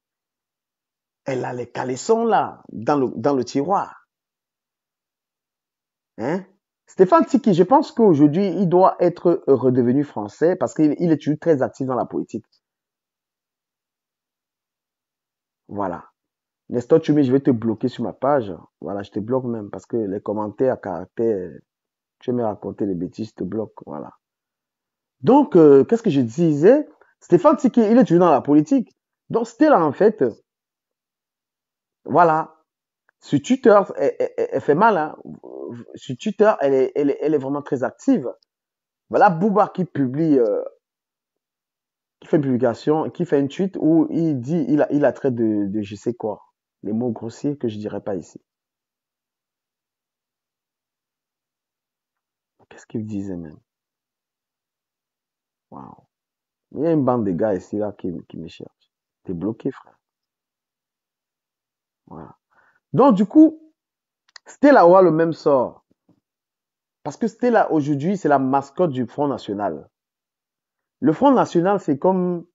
Speaker 1: Elle a les caleçons là, dans le tiroir. Hein? Stéphane Tiki, je pense qu'aujourd'hui, il doit être redevenu français parce qu'il est toujours très actif dans la politique. Voilà. Nestor Tchumi, je vais te bloquer sur ma page. Voilà, je te bloque même parce que les commentaires à caractère, tu veux me raconter des bêtises, je te bloque. Voilà. Donc, qu'est-ce que je disais? Stéphane Tiki, il est toujours dans la politique. Donc, c'était là, en fait, voilà. Sur Twitter, elle fait mal. Hein. Sur Twitter, elle est vraiment très active. Voilà Booba qui publie, qui fait une publication, qui fait un tweet où il dit, il a trait de je sais quoi. Les mots grossiers que je dirais pas ici. Qu'est-ce qu'il disait même? Waouh. Il y a une bande de gars ici, là, qui me cherchent. T'es bloqué, frère. Voilà. Donc, du coup, Stella aura le même sort. Parce que Stella, aujourd'hui, c'est la mascotte du Front National. Le Front National, c'est comme...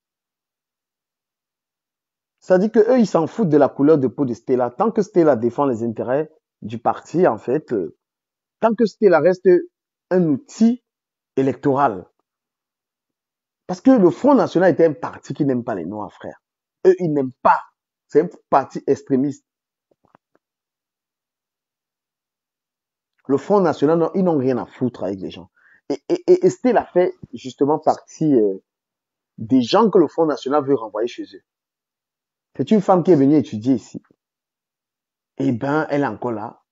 Speaker 1: Ça dit que eux, ils s'en foutent de la couleur de peau de Stella. Tant que Stella défend les intérêts du parti, en fait, tant que Stella reste un outil électoral. Parce que le Front National était un parti qui n'aime pas les Noirs, frère. Eux, ils n'aiment pas. C'est un parti extrémiste. Le Front National, non, ils n'ont rien à foutre avec les gens. Et Stella fait justement partie des gens que le Front National veut renvoyer chez eux. C'est une femme qui est venue étudier ici. Eh ben, elle est encore là.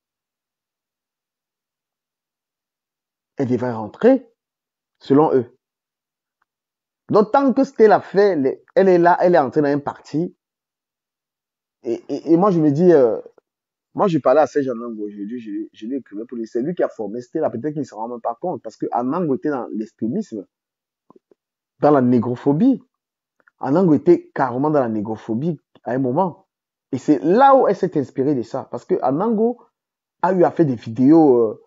Speaker 1: Elle devrait rentrer, selon eux. Donc, tant que Stella fait, elle est là, elle est entrée dans un parti. Et moi, je me dis, moi, je parlais à Serge Anango aujourd'hui, je lui écrivais pour lui. C'est lui qui a formé Stella, peut-être qu'il ne se rend même pas compte. Parce que Anango était dans l'extrémisme, dans la négrophobie. Anango était carrément dans la négrophobie à un moment. Et c'est là où elle s'est inspirée de ça. Parce que Anango a eu à faire des vidéos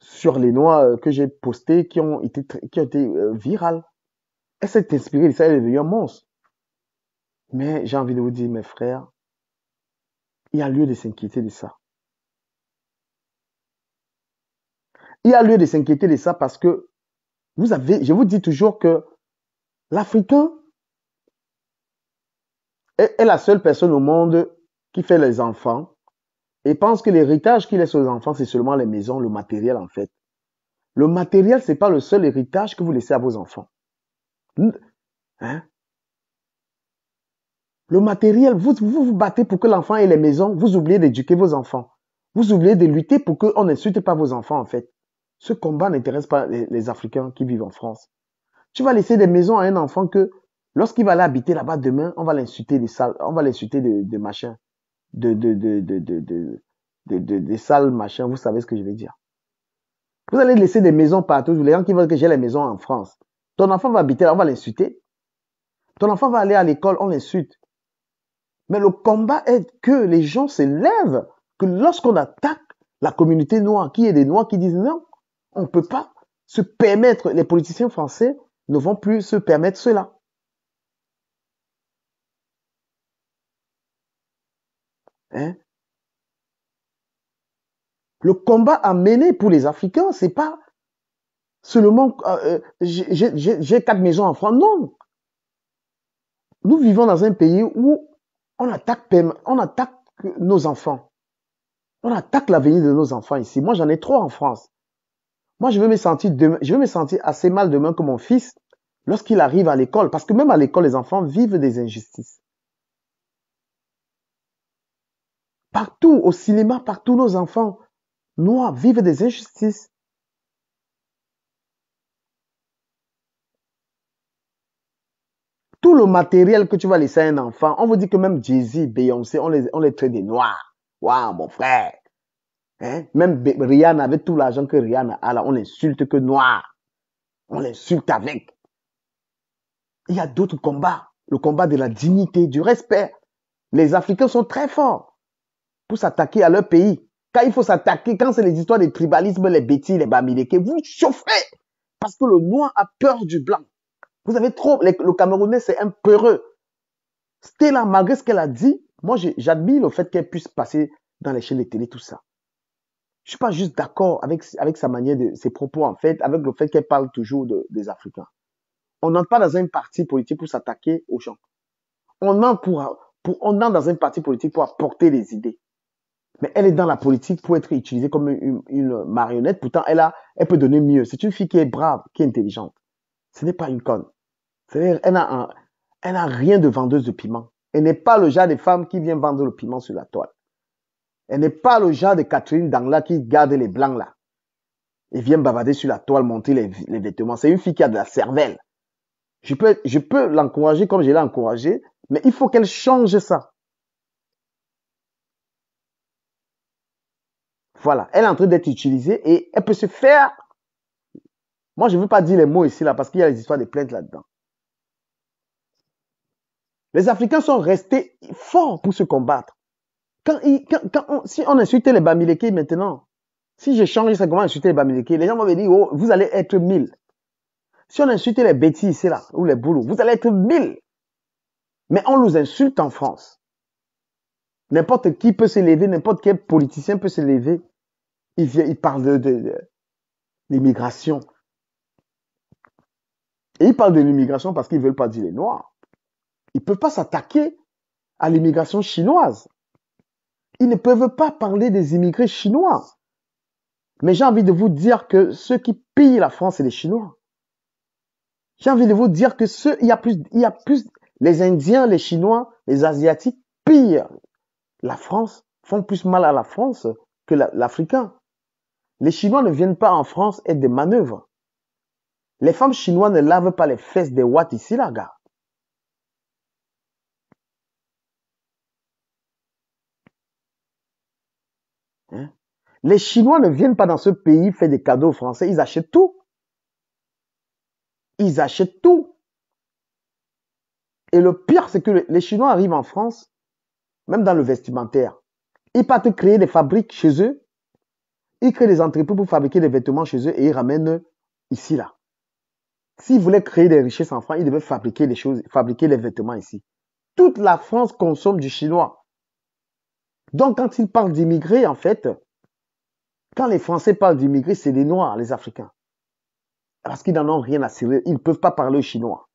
Speaker 1: sur les Noirs que j'ai postées qui ont été virales. Elle s'est inspirée de ça, elle est devenue un monstre. Mais j'ai envie de vous dire, mes frères, il y a lieu de s'inquiéter de ça. Il y a lieu de s'inquiéter de ça parce que je vous dis toujours que l'Africain est la seule personne au monde qui fait les enfants et pense que l'héritage qu'il laisse aux enfants, c'est seulement les maisons, le matériel en fait. Le matériel, c'est pas le seul héritage que vous laissez à vos enfants. Hein? Le matériel, vous battez pour que l'enfant ait les maisons, vous oubliez d'éduquer vos enfants. Vous oubliez de lutter pour qu'on n'insulte pas vos enfants en fait. Ce combat n'intéresse pas les Africains qui vivent en France. Tu vas laisser des maisons à un enfant que lorsqu'il va aller habiter là-bas demain, on va l'insulter des salles, on va l'insulter de machin, des sales machins, vous savez ce que je veux dire. Vous allez laisser des maisons partout, les gens qui veulent que j'ai les maisons en France. Ton enfant va habiter là, on va l'insulter. Ton enfant va aller à l'école, on l'insulte. Mais le combat est que les gens se lèvent, que lorsqu'on attaque la communauté noire, qu'il y ait des noirs qui disent non, on ne peut pas se permettre, les politiciens français ne vont plus se permettre cela. Hein? Le combat à mener pour les Africains, c'est pas seulement j'ai 4 maisons en France. Non. Nous vivons dans un pays où on attaque nos enfants. On attaque l'avenir de nos enfants ici. Moi, j'en ai 3 en France. Moi, je vais me sentir assez mal demain que mon fils, lorsqu'il arrive à l'école, parce que même à l'école, les enfants vivent des injustices. Partout, au cinéma, partout, nos enfants noirs vivent des injustices. Tout le matériel que tu vas laisser à un enfant, on vous dit que même Jay-Z, Beyoncé, on les traite des noirs. Waouh, mon frère. Hein? Même Rihanna, avec tout l'argent que Rihanna a là, on l'insulte que noir. On l'insulte avec. Il y a d'autres combats. Le combat de la dignité, du respect. Les Africains sont très forts pour s'attaquer à leur pays. Quand il faut s'attaquer, quand c'est les histoires de tribalisme, les bêtises, les bamileke, vous chauffez. Parce que le noir a peur du blanc. Vous avez trop, le Camerounais, c'est un peureux. Stella, malgré ce qu'elle a dit, moi, j'admire le fait qu'elle puisse passer dans les chaînes de télé, tout ça. Je suis pas juste d'accord avec sa manière ses propos, en fait, avec le fait qu'elle parle toujours des Africains. On n'entre pas dans un parti politique pour s'attaquer aux gens. On entre dans un parti politique pour apporter des idées. Mais elle est dans la politique pour être utilisée comme une marionnette. Pourtant, elle peut donner mieux. C'est une fille qui est brave, qui est intelligente. Ce n'est pas une conne. C'est-à-dire, elle n'a rien de vendeuse de piment. Elle n'est pas le genre de femme qui vient vendre le piment sur la toile. Elle n'est pas le genre de Catherine Dangla qui garde les blancs là. et vient bavarder sur la toile, monter les vêtements. C'est une fille qui a de la cervelle. Je peux l'encourager comme je l'ai encouragé, mais il faut qu'elle change ça. Voilà, elle est en train d'être utilisée et elle peut se faire. Moi, je ne veux pas dire les mots ici, là, parce qu'il y a les histoires de plaintes là-dedans. Les Africains sont restés forts pour se combattre. Si on insultait les Bamileke maintenant, si j'ai changé ça, comment insulter les Bamileke, les gens vont me dire, oh, vous allez être 1000. Si on insultait les bêtises ici, là, ou les boulots, vous allez être 1000. Mais on nous insulte en France. N'importe qui peut se lever, n'importe quel politicien peut se lever. Il parle de l'immigration. Et ils parlent de l'immigration parce qu'ils ne veulent pas dire les Noirs. Ils ne peuvent pas s'attaquer à l'immigration chinoise. Ils ne peuvent pas parler des immigrés chinois. Mais j'ai envie de vous dire que ceux qui pillent la France, c'est les Chinois. J'ai envie de vous dire que il y a plus, les Indiens, les Chinois, les Asiatiques pillent la France, font plus mal à la France que l'Africain. Les Chinois ne viennent pas en France être des manœuvres. Les femmes chinoises ne lavent pas les fesses des Watts ici, là, gars. Hein? Les Chinois ne viennent pas dans ce pays faire des cadeaux aux Français, ils achètent tout. Ils achètent tout. Et le pire, c'est que les Chinois arrivent en France, même dans le vestimentaire. Ils partent créer des fabriques chez eux. Ils créent des entreprises pour fabriquer des vêtements chez eux et ils ramènent ici, là. S'ils voulaient créer des richesses en France, ils devaient fabriquer des choses, fabriquer les vêtements ici. Toute la France consomme du chinois. Donc, quand ils parlent d'immigrés, en fait, quand les Français parlent d'immigrés, c'est les Noirs, les Africains. Parce qu'ils n'en ont rien à cirer. Ils ne peuvent pas parler au chinois.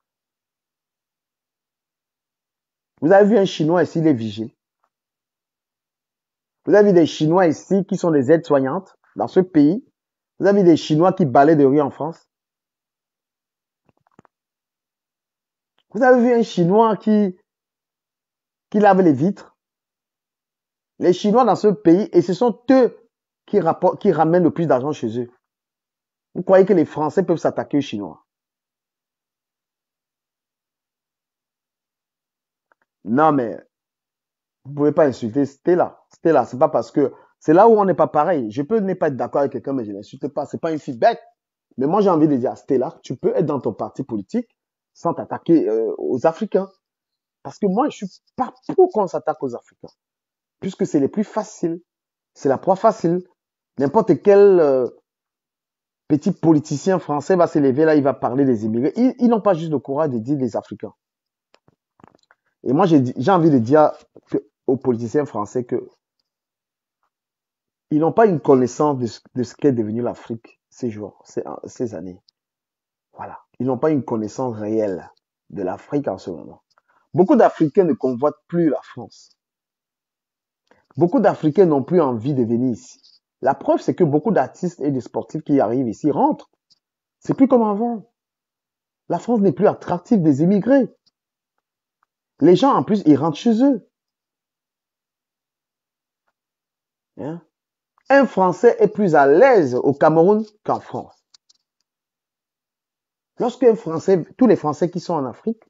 Speaker 1: Vous avez vu un Chinois ici, il est vigile. Vous avez vu des Chinois ici qui sont des aides-soignantes dans ce pays. Vous avez vu des Chinois qui balaient de rue en France. Vous avez vu un Chinois qui lave les vitres. Les Chinois dans ce pays, et ce sont eux qui ramènent le plus d'argent chez eux. Vous croyez que les Français peuvent s'attaquer aux Chinois? Non, mais vous ne pouvez pas insulter Stella. Stella, c'est pas parce que c'est là où on n'est pas pareil. Je peux ne pas être d'accord avec quelqu'un, mais je ne l'insulte pas. C'est pas une fille bête. Mais moi, j'ai envie de dire à Stella, tu peux être dans ton parti politique sans t'attaquer aux Africains. Parce que moi, je suis pas pour qu'on s'attaque aux Africains. Puisque c'est les plus faciles. C'est la proie facile. N'importe quel petit politicien français va se lever là, il va parler des immigrés. Ils n'ont pas juste le courage de dire les Africains. Et moi, j'ai envie de dire aux politiciens français que ils n'ont pas une connaissance de ce qu'est devenu l'Afrique ces jours, ces années. Voilà. Ils n'ont pas une connaissance réelle de l'Afrique en ce moment. Beaucoup d'Africains ne convoitent plus la France. Beaucoup d'Africains n'ont plus envie de venir ici. La preuve, c'est que beaucoup d'artistes et de sportifs qui arrivent ici rentrent. C'est plus comme avant. La France n'est plus attractive des immigrés. Les gens, en plus, ils rentrent chez eux. Hein? Un Français est plus à l'aise au Cameroun qu'en France. Lorsqu'un Français, tous les Français qui sont en Afrique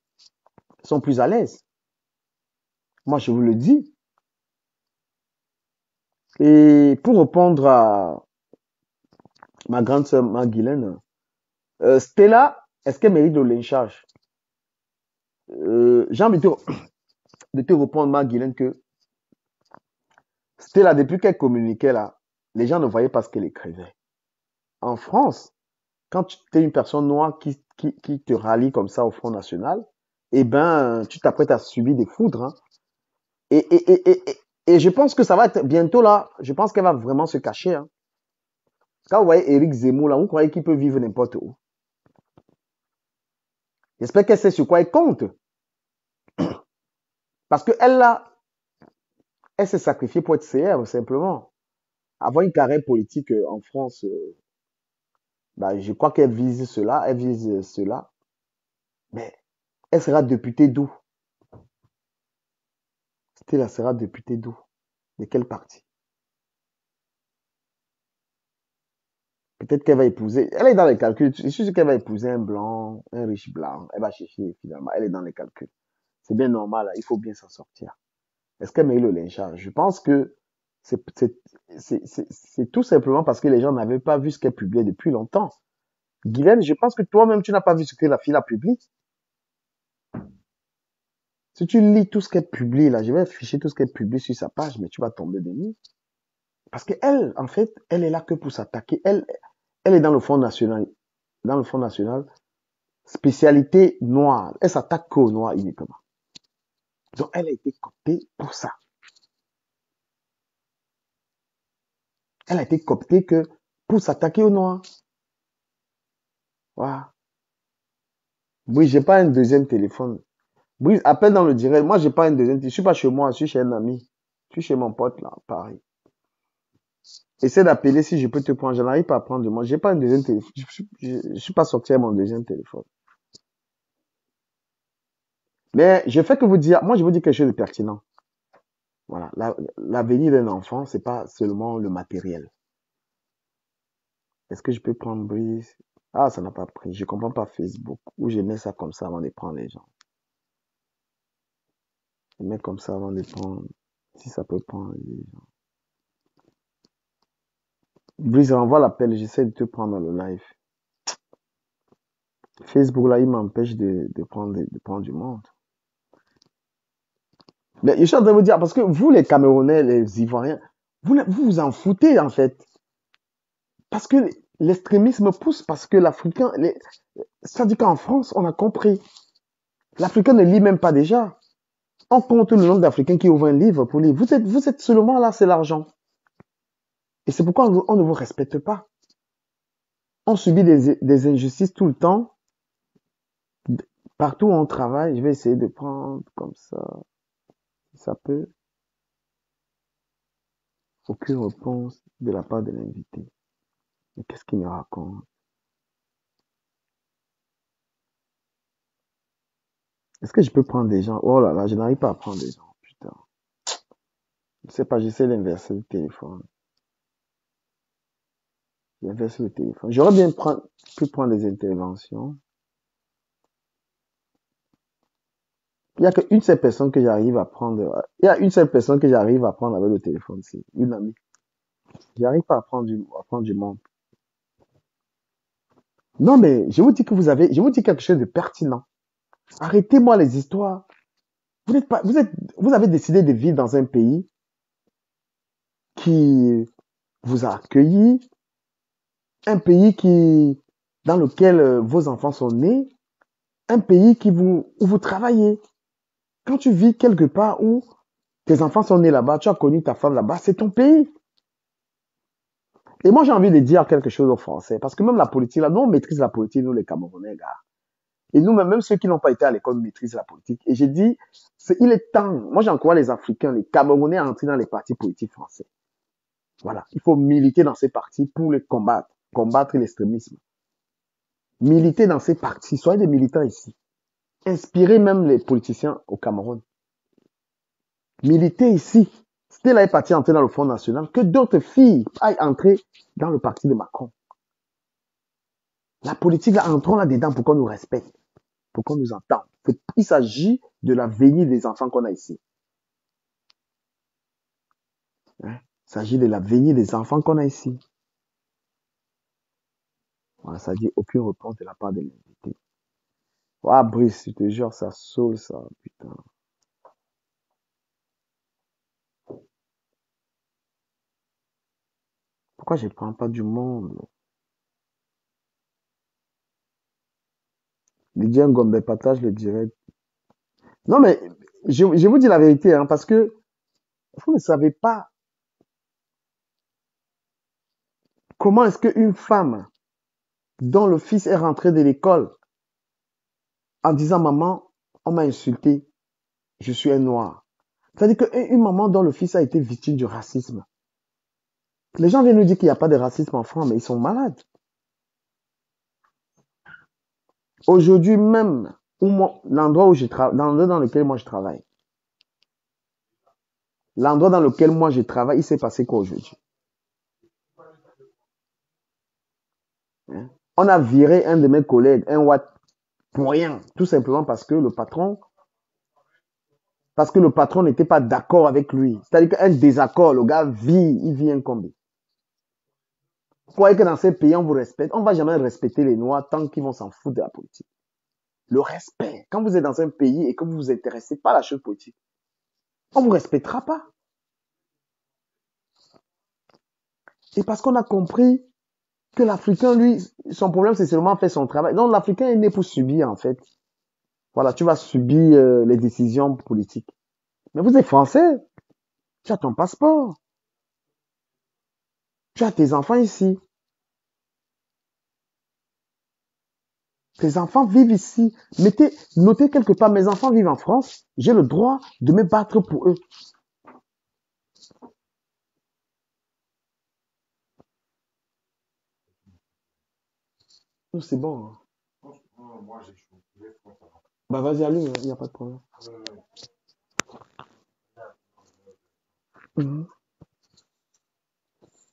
Speaker 1: sont plus à l'aise. Moi, je vous le dis. Et pour répondre à ma grande sœur Magdalene, Stella, est-ce qu'elle mérite le lynchage? J'ai envie de te répondre, Magdalene, que Stella, depuis qu'elle communiquait là, les gens ne voyaient pas ce qu'elle écrivait. En France, quand tu es une personne noire qui te rallie comme ça au Front National, eh ben, tu t'apprêtes à subir des foudres. Hein. Et je pense que ça va être bientôt là. Je pense qu'elle va vraiment se cacher. Hein. Quand vous voyez Éric Zemmour là, vous croyez qu'il peut vivre n'importe où. J'espère qu'elle sait sur quoi elle compte. Parce qu'elle là, elle s'est sacrifiée pour être CR, simplement. Avoir une carrière politique en France, bah, je crois qu'elle vise cela, elle vise cela. Mais elle sera députée d'où? Stella sera députée d'où? De quel parti? Peut-être qu'elle va épouser. Elle est dans les calculs. Je suis sûr qu'elle va épouser un blanc, un riche blanc. Elle va chercher finalement. Elle est dans les calculs. C'est bien normal, hein, il faut bien s'en sortir. Est-ce qu'elle mérite le lynchage? Je pense que c'est c'est- c'est tout simplement parce que les gens n'avaient pas vu ce qu'elle publiait depuis longtemps. Guylaine, je pense que toi-même, tu n'as pas vu ce que la fille a publié. Si tu lis tout ce qu'elle publie, là, je vais afficher tout ce qu'elle publie sur sa page, mais tu vas tomber de nuit. Parce qu'elle, en fait, elle est là que pour s'attaquer. Elle est dans le Front National. Dans le Front National, spécialité noire. Elle s'attaque qu'aux noirs uniquement. Donc, elle a été coptée pour ça. Elle a été coptée que pour s'attaquer aux noirs. Voilà. Oui, j'ai pas un deuxième téléphone. Oui, appelle dans le direct. Moi, j'ai pas un deuxième téléphone. Je suis pas chez moi, je suis chez un ami. Je suis chez mon pote, là, à Paris. Essaie d'appeler si je peux te prendre. Je n'arrive pas à prendre de moi. J'ai pas un deuxième téléphone. Je suis pas sorti à mon deuxième téléphone. Mais je fais que vous dire, moi, je vous dis quelque chose de pertinent. Voilà. L'avenir d'un enfant, c'est pas seulement le matériel. Est-ce que je peux prendre Brise? Ah, ça n'a pas pris. Je comprends pas Facebook. Ou je mets ça comme ça avant de prendre les gens. Je mets comme ça avant de prendre. Si ça peut prendre les gens. Brise, renvoie l'appel. J'essaie de te prendre dans le live. Facebook, là, il m'empêche de prendre du monde. Mais je suis en train de vous dire, parce que vous, les Camerounais, les Ivoiriens, vous en foutez, en fait. Parce que l'extrémisme pousse, parce que l'Africain, c'est-à-dire qu'en France, on a compris. L'Africain ne lit même pas déjà. On compte le nombre d'Africains qui ouvrent un livre pour lire. Vous êtes seulement là, c'est l'argent. Et c'est pourquoi on ne vous respecte pas. On subit des injustices tout le temps. Partout où on travaille, je vais essayer de prendre comme ça. Si ça peut. Aucune réponse de la part de l'invité. Mais qu'est-ce qu'il me raconte? Est-ce que je peux prendre des gens? Oh là là, je n'arrive pas à prendre des gens. Putain. Je sais pas, j'essaie d'inverser le téléphone. J'inverse le téléphone. J'aurais bien pu prendre des interventions. Il n'y a qu'une seule personne que j'arrive à prendre. Il y a une seule personne que j'arrive à prendre avec le téléphone. C'est une amie. J'arrive pas à prendre du monde. Non, mais je vous dis que je vous dis quelque chose de pertinent. Arrêtez-moi les histoires. Vous n'êtes pas, vous avez décidé de vivre dans un pays qui vous a accueilli, un pays dans lequel vos enfants sont nés, un pays où vous travaillez. Quand tu vis quelque part où tes enfants sont nés là-bas, tu as connu ta femme là-bas, c'est ton pays. Et moi, j'ai envie de dire quelque chose aux Français, parce que même la politique, là, nous, on maîtrise la politique, nous, les Camerounais, gars. Et nous, même ceux qui n'ont pas été à l'école maîtrisent la politique. Et j'ai dit, il est temps, moi, j'encourage les Africains, les Camerounais à entrer dans les partis politiques français. Voilà. Il faut militer dans ces partis pour les combattre l'extrémisme. Militer dans ces partis, soyez des militants ici. Inspirez même les politiciens au Cameroun. Militez ici. Stella est partie entrer dans le Front National, que d'autres filles aillent entrer dans le parti de Macron. La politique, là, entrons là-dedans pour qu'on nous respecte, pour qu'on nous entende. Il s'agit de l'avenir des enfants qu'on a ici. Hein? Il s'agit de l'avenir des enfants qu'on a ici. Voilà, ça dit aucune réponse de la part de l'invité. Ah, Brice, je te jure, ça saoule, ça, putain. Pourquoi je ne prends pas du monde? Lydia Ngombe partage le direct. Non, mais je vous dis la vérité, hein, parce que vous ne savez pas comment est-ce qu'une femme dont le fils est rentré de l'école en disant maman, on m'a insulté, je suis un noir. C'est-à-dire qu'une maman dont le fils a été victime du racisme. Les gens viennent nous dire qu'il n'y a pas de racisme en France, mais ils sont malades. Aujourd'hui même, l'endroit où je travaille, l'endroit dans lequel moi je travaille, l'endroit dans lequel moi je travaille, il s'est passé quoi aujourd'hui? On a viré un de mes collègues, un Watt, pour rien. Tout simplement parce que le patron n'était pas d'accord avec lui. C'est-à-dire qu'un désaccord, le gars il vit incombé. Vous croyez que dans ces pays, on vous respecte? On ne va jamais respecter les Noirs tant qu'ils vont s'en foutre de la politique. Le respect, quand vous êtes dans un pays et que vous vous intéressez pas à la chose politique, on ne vous respectera pas. Et parce qu'on a compris que l'Africain, lui, son problème, c'est seulement faire son travail. Donc, l'Africain est né pour subir, en fait. Voilà, tu vas subir les décisions politiques. Mais vous êtes français. Tu as ton passeport. Tu as tes enfants ici. Tes enfants vivent ici. Notez quelque part, mes enfants vivent en France. J'ai le droit de me battre pour eux. C'est bon. Hein.
Speaker 2: Moi, j'ai chaud.
Speaker 1: Bah, vas-y, allume, il n'y a pas de problème.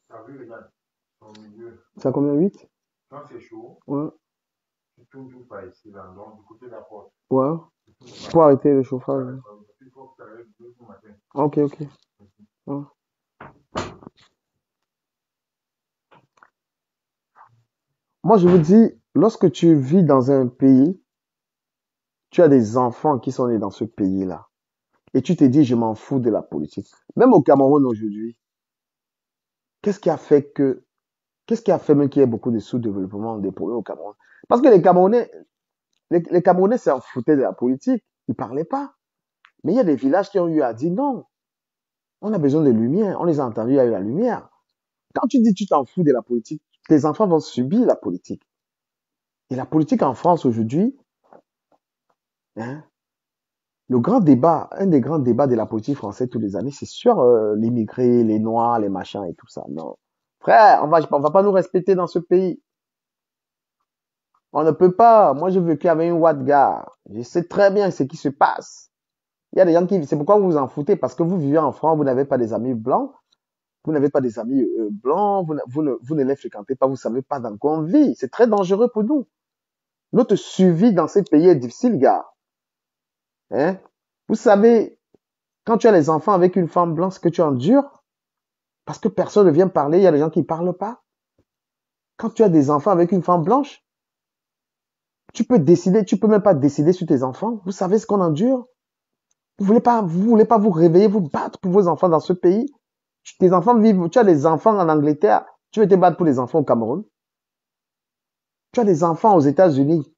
Speaker 2: T'as vu, regarde, au milieu.
Speaker 1: Ça combien 8?
Speaker 2: Quand c'est chaud,
Speaker 1: Ouais.
Speaker 2: tu tournes tout par ici, là, donc du côté de la porte.
Speaker 1: Ouais. Pour arrêter le chauffage.
Speaker 2: Il faut que tu arrêtes le matin.
Speaker 1: Ok, ok. Ouais. Moi, je vous dis, lorsque tu vis dans un pays, tu as des enfants qui sont nés dans ce pays-là. Et tu te dis, je m'en fous de la politique. Même au Cameroun aujourd'hui, qu'est-ce qui a fait même qu'il y ait beaucoup de sous-développement, des problèmes au Cameroun? Parce que les Camerounais s'en foutaient de la politique. Ils parlaient pas. Mais il y a des villages qui ont eu à dire non. On a besoin de lumière. On les a entendus, il y a eu la lumière. Quand tu dis tu t'en fous de la politique, tes enfants vont subir la politique. Et la politique en France aujourd'hui, hein, le grand débat, un des grands débats de la politique française tous les années, c'est sur l'immigré, les noirs, les machins et tout ça. Non. Frère, on va pas nous respecter dans ce pays. On ne peut pas. Moi, j'ai vécu avec une Ouattara. Je sais très bien ce qui se passe. Il y a des gens c'est pourquoi vous vous en foutez, parce que vous vivez en France, vous n'avez pas des amis blancs, vous n'avez pas des amis blancs, vous ne les fréquentez pas, vous ne savez pas dans quoi on vit. C'est très dangereux pour nous. Notre survie dans ces pays est difficile, gars. Hein? Vous savez, quand tu as les enfants avec une femme blanche, ce que tu endures, parce que personne ne vient parler, il y a des gens qui ne parlent pas. Quand tu as des enfants avec une femme blanche, tu peux même pas décider sur tes enfants. Vous savez ce qu'on endure? Vous voulez pas vous réveiller, vous battre pour vos enfants dans ce pays? Tes enfants vivent, tu as des enfants en Angleterre, tu veux te battre pour les enfants au Cameroun? Tu as des enfants aux États-Unis.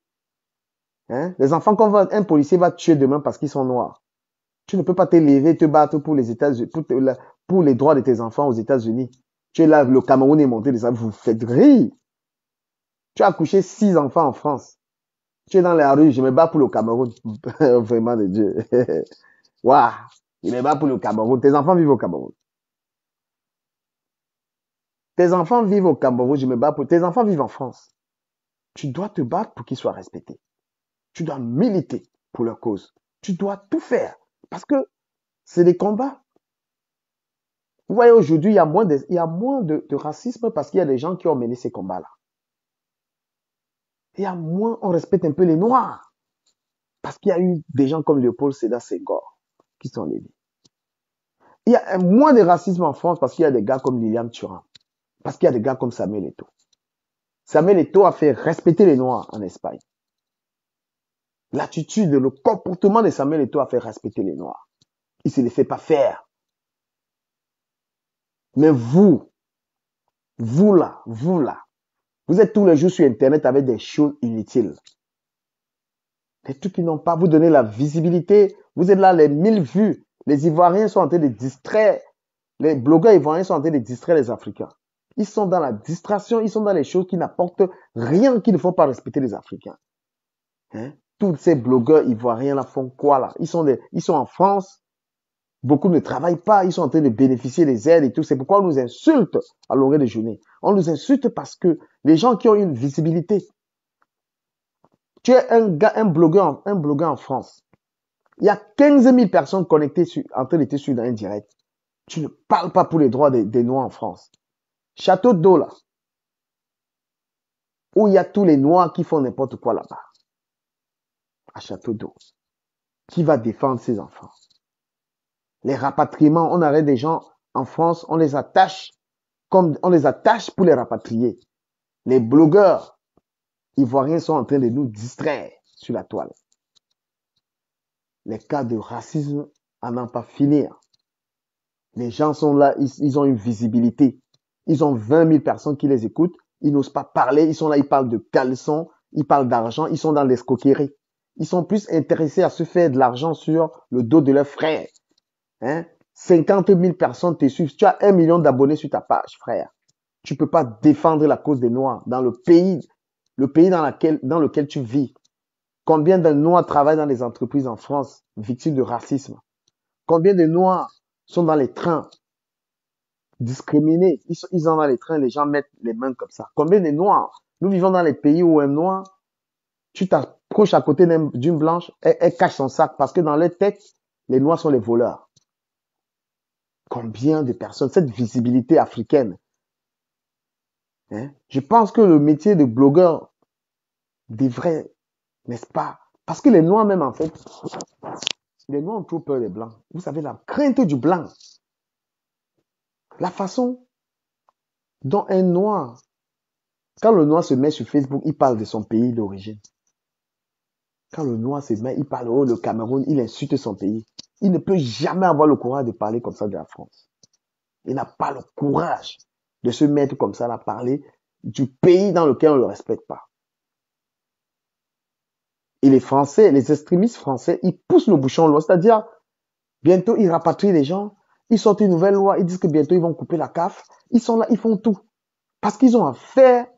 Speaker 1: Hein? Les enfants un policier va tuer demain parce qu'ils sont noirs. Tu ne peux pas te lever, te battre pour les États-Unis, pour les droits de tes enfants aux États-Unis. Tu es là, le Cameroun est monté, vous faites rire. Tu as accouché 6 enfants en France. Tu es dans la rue, je me bats pour le Cameroun. Vraiment de Dieu. Waouh, je me bats pour le Cameroun. Tes enfants vivent au Cameroun. Tes enfants vivent au Cameroun, je me bats pour. Tes enfants vivent en France. Tu dois te battre pour qu'ils soient respectés. Tu dois militer pour leur cause. Tu dois tout faire. Parce que c'est des combats. Vous voyez, aujourd'hui, il y a moins de racisme parce qu'il y a des gens qui ont mené ces combats-là. Il y a moins, on respecte un peu les Noirs. Parce qu'il y a eu des gens comme Léopold Sédar Senghor qui sont levés. Il y a moins de racisme en France parce qu'il y a des gars comme Liliane Thuram. Parce qu'il y a des gars comme Samuel Eto'o. Samuel Eto'o a fait respecter les Noirs en Espagne. L'attitude, le comportement de Samuel Eto'o a fait respecter les Noirs. Il ne se les fait pas faire. Mais vous là, vous êtes tous les jours sur Internet avec des choses inutiles. Des trucs qui n'ont pas, vous donnez la visibilité. Vous êtes là, les 1000 vues. Les Ivoiriens sont en train de distraire. Les blogueurs ivoiriens sont en train de distraire les Africains. Ils sont dans la distraction, ils sont dans les choses qui n'apportent rien, qui ne font pas respecter les Africains. Hein? Tous ces blogueurs ivoiriens là font quoi là? Ils sont en France. Beaucoup ne travaillent pas, ils sont en train de bénéficier des aides et tout. C'est pourquoi on nous insulte à longueur de journée. On nous insulte parce que les gens qui ont une visibilité. Tu es un blogueur en France. Il y a 15 000 personnes connectées en train d'être sur un direct. Tu ne parles pas pour les droits des Noirs en France. Château d'eau là. où il y a tous les Noirs qui font n'importe quoi là-bas, à Château d'Eau. Qui va défendre ses enfants? Les rapatriements, on arrête des gens en France, on les attache pour les rapatrier. Les blogueurs ivoiriens sont en train de nous distraire sur la toile. Les cas de racisme à n'en pas finir. Les gens sont là, ils ont une visibilité. Ils ont 20 000 personnes qui les écoutent. Ils n'osent pas parler. Ils sont là, ils parlent de caleçons, ils parlent d'argent, ils sont dans l'escroquerie. Ils sont plus intéressés à se faire de l'argent sur le dos de leurs frères. 50 000 personnes te suivent. Tu as 1 million d'abonnés sur ta page, frère. Tu peux pas défendre la cause des Noirs dans le pays dans lequel tu vis. Combien de Noirs travaillent dans les entreprises en France, victimes de racisme? Combien de Noirs sont dans les trains, discriminés? Ils sont dans les trains, les gens mettent les mains comme ça. Combien de Noirs? Nous vivons dans les pays où un Noir, tu t'approches à côté d'une blanche, elle cache son sac parce que dans leur tête, les Noirs sont les voleurs. Combien de personnes, cette visibilité africaine. Je pense que le métier de blogueur devrait, n'est-ce pas? Parce que les Noirs même en fait, les Noirs ont trop peur des Blancs. Vous savez, la crainte du Blanc. La façon dont un Noir, quand le Noir se met sur Facebook, il parle de son pays d'origine. Quand le Noir se met, il parle, oh, le Cameroun, il insulte son pays. Il ne peut jamais avoir le courage de parler comme ça de la France. Il n'a pas le courage de se mettre comme ça à parler du pays dans lequel on ne le respecte pas. Et les Français, les extrémistes français, ils poussent le bouchon loin. C'est-à-dire, bientôt, ils rapatrient les gens. Ils sortent une nouvelle loi. Ils disent que bientôt, ils vont couper la CAF. Ils sont là, ils font tout. Parce qu'ils ont affaire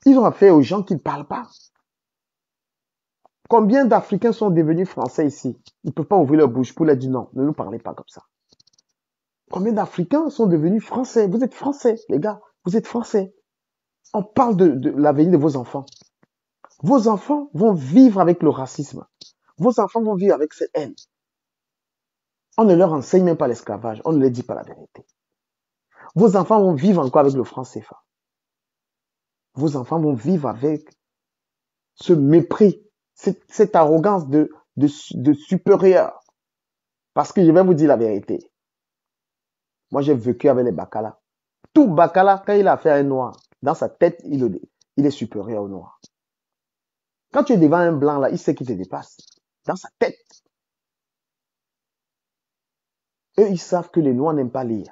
Speaker 1: aux gens qui ne parlent pas. Combien d'Africains sont devenus Français ici? Ils ne peuvent pas ouvrir leur bouche pour leur dire non, ne nous parlez pas comme ça. Combien d'Africains sont devenus Français? Vous êtes Français, les gars. Vous êtes Français. On parle de l'avenir de vos enfants. Vos enfants vont vivre avec le racisme. Vos enfants vont vivre avec cette haine. On ne leur enseigne même pas l'esclavage. On ne leur dit pas la vérité. Vos enfants vont vivre encore avec le franc CFA. Vos enfants vont vivre avec ce mépris, cette arrogance de supérieur. Parce que je vais vous dire la vérité. Moi, j'ai vécu avec les Bakala. Tout Bakala, quand il a affaire à un noir, dans sa tête, il est supérieur au noir. Quand tu es devant un blanc, là, il sait qu'il te dépasse. Dans sa tête. Eux, ils savent que les noirs n'aiment pas lire.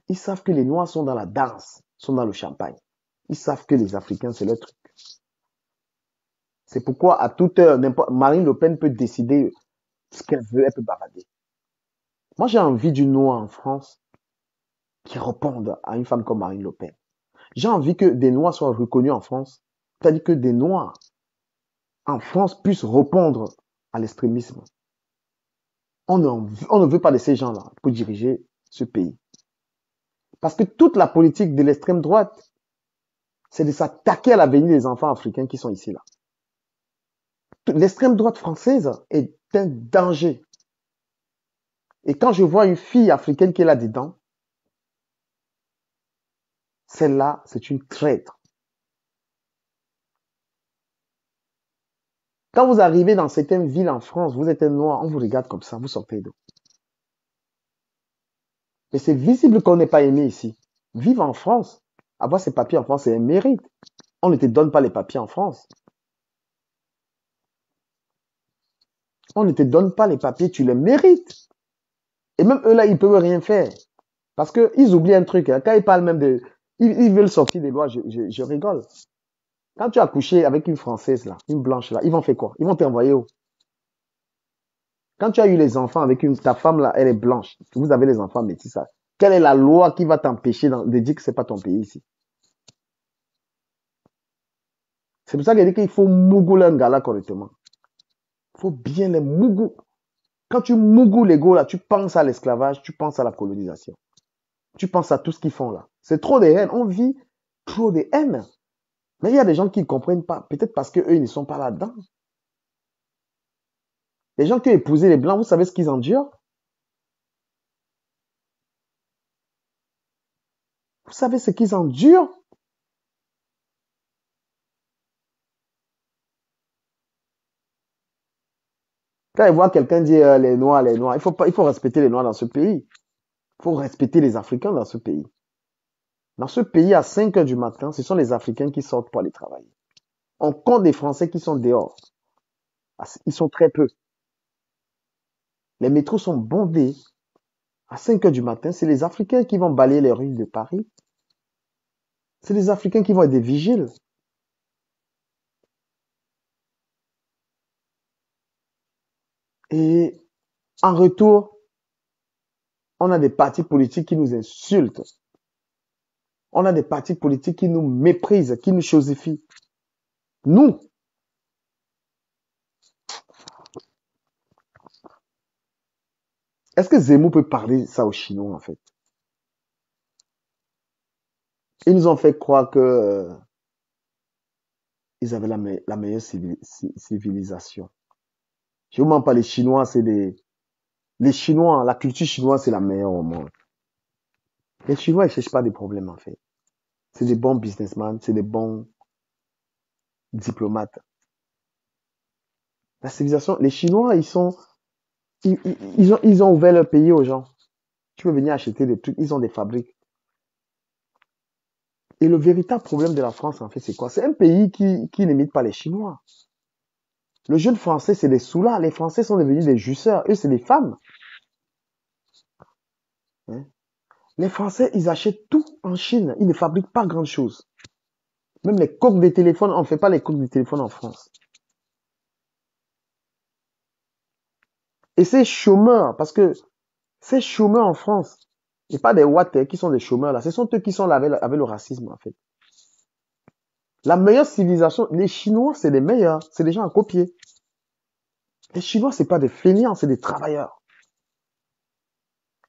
Speaker 1: Ils savent que les noirs sont dans la danse, sont dans le champagne. Ils savent que les Africains, c'est leur truc. C'est pourquoi, à toute heure, Marine Le Pen peut décider ce qu'elle veut, elle peut bavarder. Moi, j'ai envie d'une noire en France qui réponde à une femme comme Marine Le Pen. J'ai envie que des noirs soient reconnus en France. C'est-à-dire que des noirs en France puissent répondre à l'extrémisme. On ne veut pas de ces gens-là pour diriger ce pays. Parce que toute la politique de l'extrême droite, c'est de s'attaquer à l'avenir des enfants africains qui sont ici là. L'extrême droite française est un danger. Et quand je vois une fille africaine qui est là-dedans, celle-là, c'est une traître. Quand vous arrivez dans certaines villes en France, vous êtes un noir, on vous regarde comme ça, vous sortez d'eau. Mais c'est visible qu'on n'est pas aimé ici. Vivre en France, avoir ses papiers en France, c'est un mérite. On ne te donne pas les papiers en France. On ne te donne pas les papiers, tu les mérites. Et même eux là, ils ne peuvent rien faire. Parce qu'ils oublient un truc. Quand ils parlent même de... Ils veulent sortir des lois, je rigole. Quand tu as couché avec une Française là, une blanche là, ils vont faire quoi? Ils vont t'envoyer où? Quand tu as eu les enfants avec ta femme là, elle est blanche. Vous avez les enfants métis ça. Quelle est la loi qui va t'empêcher de dire que c'est pas ton pays ici? C'est pour ça qu'il dit qu'il faut mougouler un gars correctement. Il faut bien les mougou. Quand tu mougoules les gars là, tu penses à l'esclavage, tu penses à la colonisation. Tu penses à tout ce qu'ils font là. C'est trop de haine. On vit trop de haine. Mais il y a des gens qui ne comprennent pas. Peut-être parce qu'eux, ils ne sont pas là-dedans. Les gens qui ont épousé les Blancs, vous savez ce qu'ils endurent? Vous savez ce qu'ils endurent? Quand ils voient quelqu'un dire les Noirs, il faut respecter les Noirs dans ce pays. Il faut respecter les Africains dans ce pays. Dans ce pays, à 5 heures du matin, ce sont les Africains qui sortent pour aller travailler. On compte des Français qui sont dehors. Ils sont très peu. Les métros sont bondés. À 5 heures du matin, c'est les Africains qui vont balayer les rues de Paris. C'est les Africains qui vont être des vigiles. Et en retour, on a des partis politiques qui nous insultent. On a des partis politiques qui nous méprisent, qui nous chosifient. Nous, est-ce que Zemmour peut parler ça aux Chinois, en fait? Ils nous ont fait croire que ils avaient la meilleure civilisation. Je ne vous mens pas, les Chinois, les Chinois, la culture chinoise, c'est la meilleure au monde. Les Chinois, ils cherchent pas des problèmes, en fait. C'est des bons businessmen, c'est des bons diplomates. La civilisation, les Chinois, ils ont ouvert leur pays aux gens. Tu peux venir acheter des trucs, ils ont des fabriques. Et le véritable problème de la France, en fait, c'est quoi? C'est un pays qui n'imite pas les Chinois. Le jeune français, c'est des soulards. Les Français sont devenus des jusseurs. Eux, c'est des femmes. Hein? Les Français, ils achètent tout en Chine. Ils ne fabriquent pas grand-chose. Même les coques des téléphones, on ne fait pas les coques des téléphones en France. Et ces chômeurs, parce que ces chômeurs en France, et pas des Ouattais qui sont des chômeurs là, ce sont eux qui sont là avec le racisme en fait. La meilleure civilisation, les Chinois, c'est les meilleurs, c'est des gens à copier. Les Chinois, c'est pas des fainéants, c'est des travailleurs.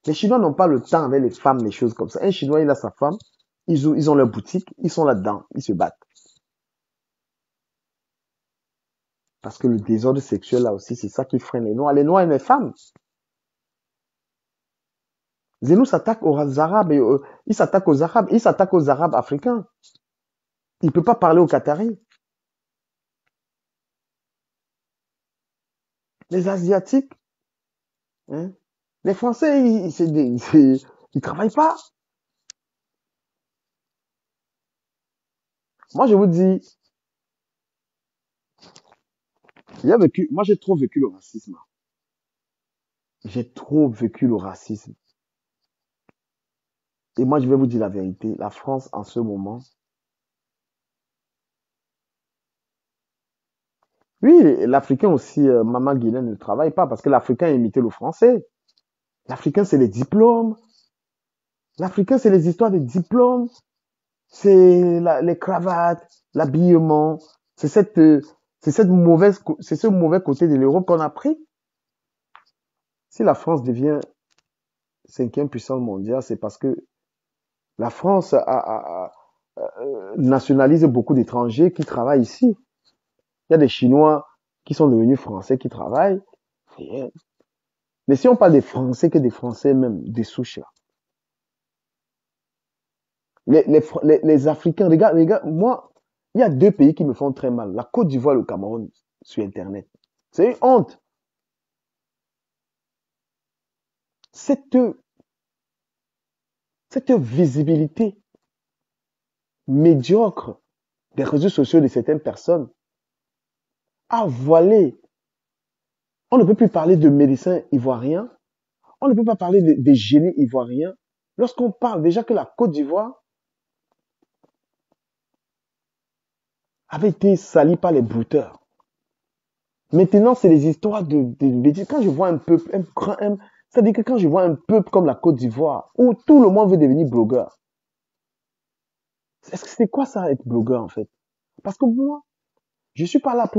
Speaker 1: Les Chinois n'ont pas le temps avec les femmes, les choses comme ça. Un Chinois, il a sa femme, ils ont leur boutique, ils sont là-dedans, ils se battent. Parce que le désordre sexuel là aussi, c'est ça qui freine les Noirs et les femmes. Zemmour s'attaque aux Arabes, il s'attaque aux Arabes, il s'attaque aux Arabes africains. Il ne peut pas parler aux Qataris. Les Asiatiques, hein, les Français, ils travaillent pas. Moi, je vous dis, moi, j'ai trop vécu le racisme. J'ai trop vécu le racisme. Et moi, je vais vous dire la vérité. La France, en ce moment, oui, l'Africain aussi, Maman Guilain ne travaille pas parce que l'Africain a imité le Français. L'Africain, c'est les diplômes. L'Africain, c'est les histoires des diplômes. C'est les cravates, l'habillement. C'est ce mauvais côté de l'Europe qu'on a pris. Si la France devient 5e puissance mondiale, c'est parce que la France nationalise beaucoup d'étrangers qui travaillent ici. Il y a des Chinois qui sont devenus Français qui travaillent. Mais si on parle des Français, que des Français même, des souches là. Les Africains, regarde, moi, il y a 2 pays qui me font très mal. La Côte d'Ivoire et le Cameroun sur Internet. C'est une honte. Cette visibilité médiocre des réseaux sociaux de certaines personnes a voilé. On ne peut plus parler de médecins ivoiriens. On ne peut pas parler de génies ivoiriens. Lorsqu'on parle déjà que la Côte d'Ivoire avait été salie par les brouteurs. Maintenant, c'est les histoires quand je vois un peuple, c'est-à-dire que quand je vois un peuple comme la Côte d'Ivoire, où tout le monde veut devenir blogueur, c'est quoi ça, être blogueur, en fait? Parce que moi, je suis pas là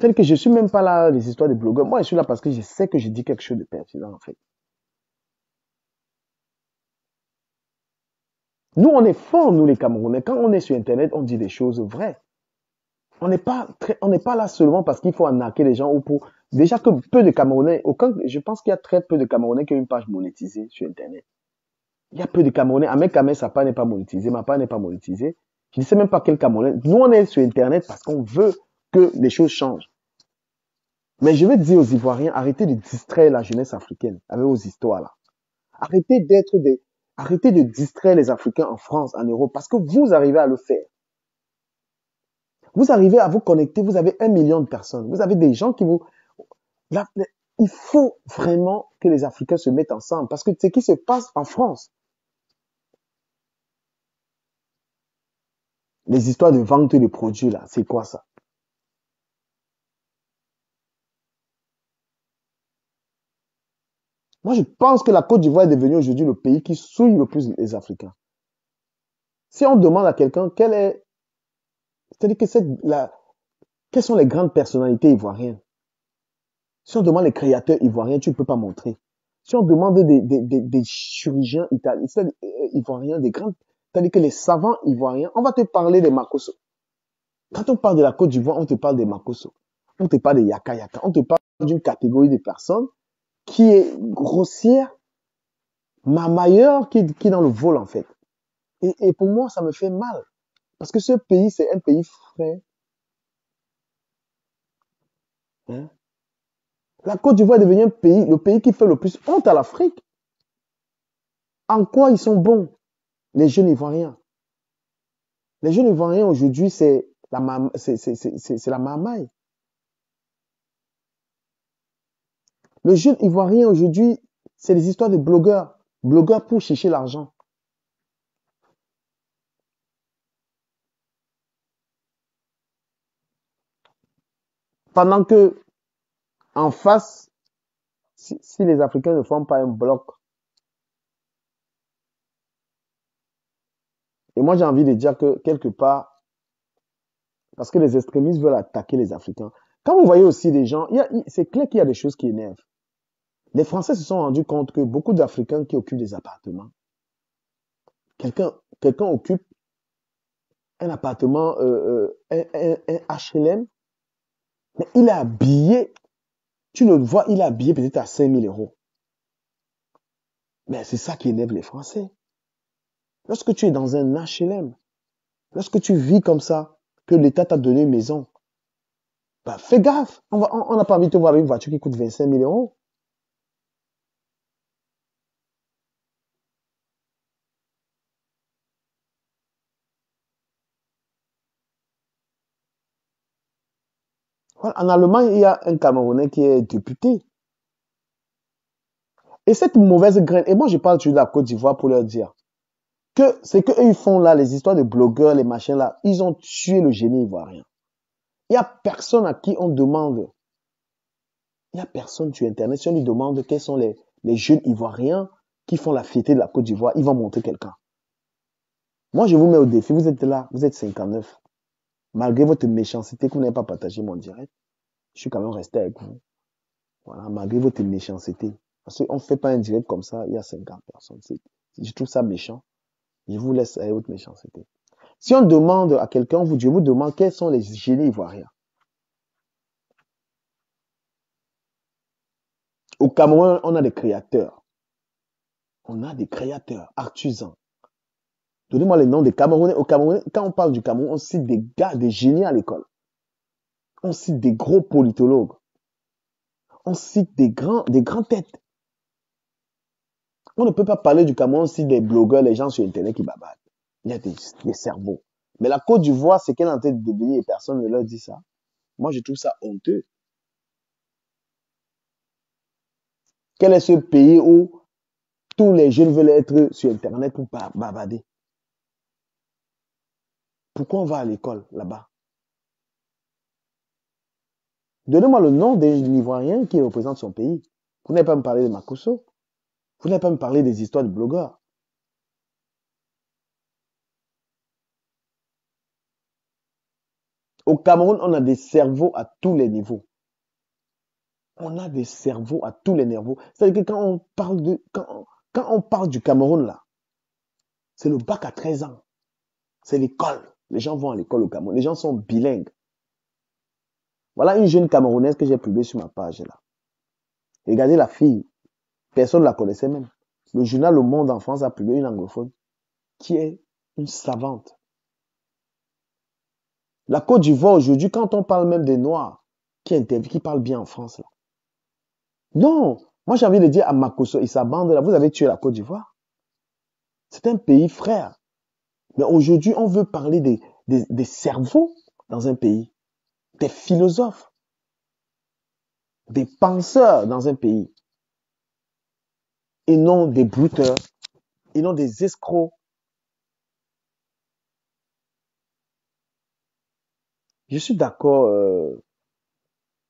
Speaker 1: tel que je suis même pas là, les histoires de blogueurs. Moi, je suis là parce que je sais que je dis quelque chose de pertinent, en fait. Nous, on est forts, nous, les Camerounais. Quand on est sur Internet, on dit des choses vraies. On n'est pas là seulement parce qu'il faut arnaquer les gens ou pour, déjà que peu de Camerounais, je pense qu'il y a très peu de Camerounais qui ont une page monétisée sur Internet. Il y a peu de Camerounais. Ahmed Kamel, sa page n'est pas monétisée, ma page n'est pas monétisée. Je ne sais même pas quel Camerounais. Nous, on est sur Internet parce qu'on veut que les choses changent. Mais je vais dire aux Ivoiriens, arrêtez de distraire la jeunesse africaine avec vos histoires là. Arrêtez d'être des, arrêtez de distraire les Africains en France, en Europe, parce que vous arrivez à le faire. Vous arrivez à vous connecter, vous avez 1 million de personnes, vous avez des gens qui vous... Là, il faut vraiment que les Africains se mettent ensemble, parce que ce qui se passe en France, les histoires de vente de produits là, c'est quoi ça? Moi, je pense que la Côte d'Ivoire est devenue aujourd'hui le pays qui souille le plus les Africains. Si on demande à quelqu'un c'est-à-dire que quelles sont les grandes personnalités ivoiriennes? Si on demande les créateurs ivoiriens, tu ne peux pas montrer. Si on demande des chirurgiens italiens, ivoiriens, c'est-à-dire que les savants ivoiriens, on va te parler des Makosso. Quand on parle de la Côte d'Ivoire, on te parle des Makosso. On te parle des Yaka Yaka. On te parle d'une catégorie de personnes qui est grossière, mamailleur, qui est dans le vol, en fait. Et pour moi, ça me fait mal. Parce que ce pays, c'est un pays frais. Hein. La Côte d'Ivoire est devenue le pays qui fait le plus honte à l'Afrique. En quoi ils sont bons, les jeunes Ivoiriens? Les jeunes Ivoiriens aujourd'hui, c'est la marmaille. Le jeune Ivoirien aujourd'hui, c'est les histoires de blogueurs. Blogueurs pour chercher l'argent. Pendant que, en face, si les Africains ne forment pas un bloc, et moi j'ai envie de dire que quelque part, parce que les extrémistes veulent attaquer les Africains. Quand vous voyez aussi des gens, c'est clair qu'il y a des choses qui énervent. Les Français se sont rendus compte que beaucoup d'Africains qui occupent des appartements, quelqu'un occupe un appartement, un HLM, mais il est habillé, tu le vois, il est habillé peut-être à 5 000 euros. Mais c'est ça qui énerve les Français. Lorsque tu es dans un HLM, lorsque tu vis comme ça, que l'État t'a donné une maison, bah fais gaffe. On n'a pas envie de te voir avec une voiture qui coûte 25 000 euros. Voilà, en Allemagne, il y a un Camerounais qui est député. Et cette mauvaise graine, et moi je parle toujours de la Côte d'Ivoire pour leur dire que c'est qu'eux ils font là, les histoires de blogueurs, les machins là, ils ont tué le génie ivoirien. Il n'y a personne à qui on demande, il n'y a personne sur Internet, si on lui demande quels sont les jeunes ivoiriens qui font la fierté de la Côte d'Ivoire, ils vont montrer quelqu'un. Moi je vous mets au défi, vous êtes là, vous êtes 59. Malgré votre méchanceté que vous n'avez pas partagé mon direct, je suis quand même resté avec vous. Voilà, malgré votre méchanceté. Parce qu'on ne fait pas un direct comme ça, il y a 50 personnes. Je trouve ça méchant. Je vous laisse avec votre méchanceté. Si on demande à quelqu'un, je vous demande quels sont les génies ivoiriens. Au Cameroun, on a des créateurs. On a des créateurs, artisans. Donnez-moi les noms des Camerounais. Au Cameroun, quand on parle du Cameroun, on cite des gars, des génies à l'école. On cite des gros politologues. On cite des grands têtes. On ne peut pas parler du Cameroun si des blogueurs, les gens sur Internet qui babadent. Il y a des cerveaux. Mais la Côte d'Ivoire, c'est qu'elle est en train de devenir et personne ne leur dit ça. Moi, je trouve ça honteux. Quel est ce pays où tous les jeunes veulent être sur Internet pour babader? Pourquoi on va à l'école là-bas? Donnez-moi le nom des Ivoiriens qui représentent son pays. Vous n'avez pas me parler de Makosso. Vous n'avez pas me parler des histoires de blogueurs. Au Cameroun, on a des cerveaux à tous les niveaux. On a des cerveaux à tous les niveaux. C'est-à-dire que quand on parle du Cameroun, là, c'est le bac à 13 ans. C'est l'école. Les gens vont à l'école au Cameroun. Les gens sont bilingues. Voilà une jeune Camerounaise que j'ai publiée sur ma page, là. Regardez la fille. Personne ne la connaissait même. Le journal Le Monde en France a publié une anglophone qui est une savante. La Côte d'Ivoire aujourd'hui, quand on parle même des Noirs, qui parle bien en France, là. Non, moi j'ai envie de dire à Makosso et sa bande, là, vous avez tué la Côte d'Ivoire. C'est un pays frère. Mais aujourd'hui, on veut parler des cerveaux dans un pays, des philosophes, des penseurs dans un pays, et non des brouteurs, et non des escrocs. Je suis d'accord,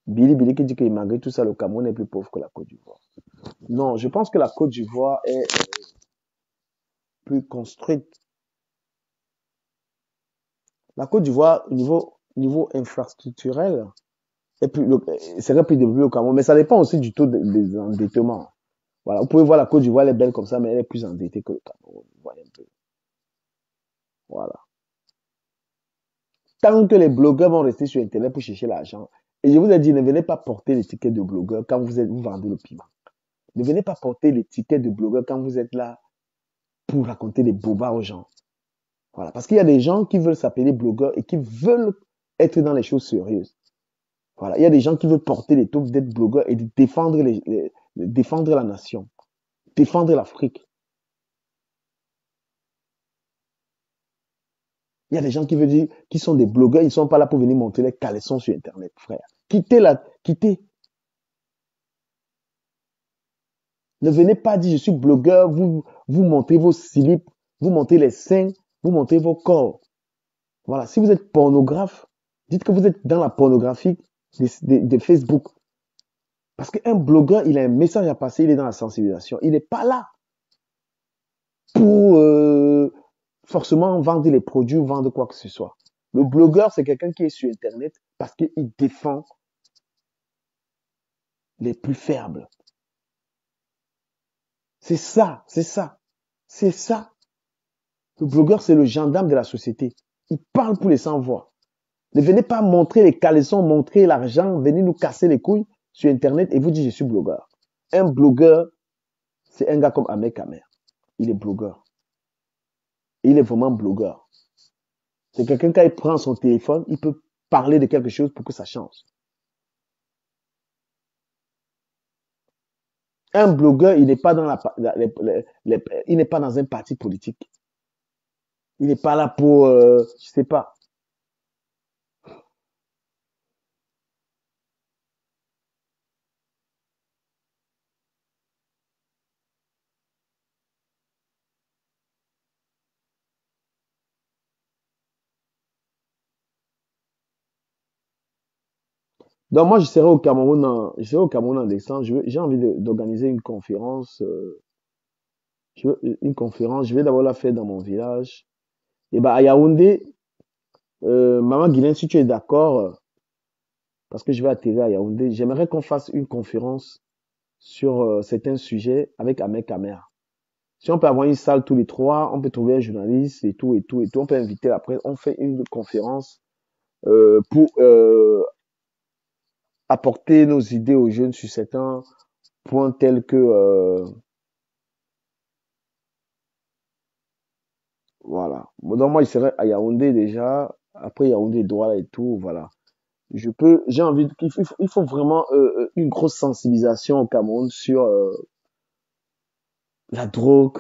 Speaker 1: Billy qui dit que malgré tout ça, le Cameroun est plus pauvre que la Côte d'Ivoire. Non, je pense que la Côte d'Ivoire est plus construite. La Côte d'Ivoire, niveau infrastructurel, serait plus développée au Cameroun, mais ça dépend aussi du taux des endettements. Voilà, vous pouvez voir la Côte d'Ivoire, elle est belle comme ça, mais elle est plus endettée que le Cameroun. Vous voyez un peu. Voilà. Tant que les blogueurs vont rester sur Internet pour chercher l'argent, et je vous ai dit, ne venez pas porter l'étiquette de blogueur quand vous vendez le piment. Ne venez pas porter l'étiquette de blogueur quand vous êtes là pour raconter des bobards aux gens. Voilà. Parce qu'il y a des gens qui veulent s'appeler blogueurs et qui veulent être dans les choses sérieuses. Voilà. Il y a des gens qui veulent porter les taupes d'être blogueurs et de défendre défendre la nation, défendre l'Afrique. Il y a des gens qui veulent dire qu'ils sont des blogueurs, ils ne sont pas là pour venir monter les caleçons sur Internet, frère. Quittez. Ne venez pas dire je suis blogueur, vous montrez vos slips, vous montrez les seins, vous montrez vos corps. Voilà. Si vous êtes pornographe, dites que vous êtes dans la pornographie de Facebook. Parce qu'un blogueur, il a un message à passer, il est dans la sensibilisation. Il n'est pas là pour forcément vendre les produits ou vendre quoi que ce soit. Le blogueur, c'est quelqu'un qui est sur Internet parce qu'il défend les plus faibles. C'est ça. Le blogueur, c'est le gendarme de la société. Il parle pour les sans-voix. Ne venez pas montrer les caleçons, montrer l'argent, venez nous casser les couilles sur Internet et vous dites je suis blogueur. Un blogueur, c'est un gars comme Ahmed Kamer. Il est blogueur. Et il est vraiment blogueur. C'est quelqu'un quand il prend son téléphone, il peut parler de quelque chose pour que ça change. Un blogueur, il n'est pas dans il n'est pas dans un parti politique. Il n'est pas là pour, je sais pas. Donc moi, je serai au Cameroun en décembre. J'ai envie d'organiser une conférence. Une conférence. Je vais d'abord la faire dans mon village. Et bah à Yaoundé, Maman Guilain, si tu es d'accord, parce que je vais atterrir à Yaoundé, j'aimerais qu'on fasse une conférence sur certains sujets avec Ahmed Kamer. Si on peut avoir une salle tous les trois, on peut trouver un journaliste et tout. On peut inviter la presse. On fait une conférence pour apporter nos idées aux jeunes sur certains points tels que voilà. Bon, donc moi, je serai à Yaoundé déjà. Après Yaoundé, Douala et tout, voilà. J'ai envie, il faut vraiment une grosse sensibilisation au Cameroun sur la drogue,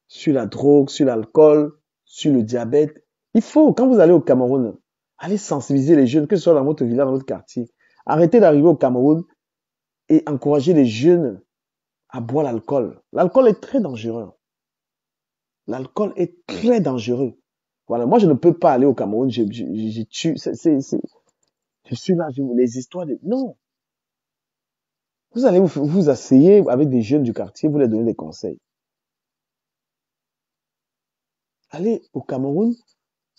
Speaker 1: sur l'alcool, sur le diabète. Il faut, quand vous allez au Cameroun, allez sensibiliser les jeunes, que ce soit dans votre village, dans votre quartier. Arrêtez d'arriver au Cameroun et encourager les jeunes à boire l'alcool. L'alcool est très dangereux. L'alcool est très dangereux. Voilà, moi je ne peux pas aller au Cameroun, je tue, je suis là, les histoires de... Non, vous allez vous asseyez avec des jeunes du quartier, vous leur donnez des conseils. Allez au Cameroun,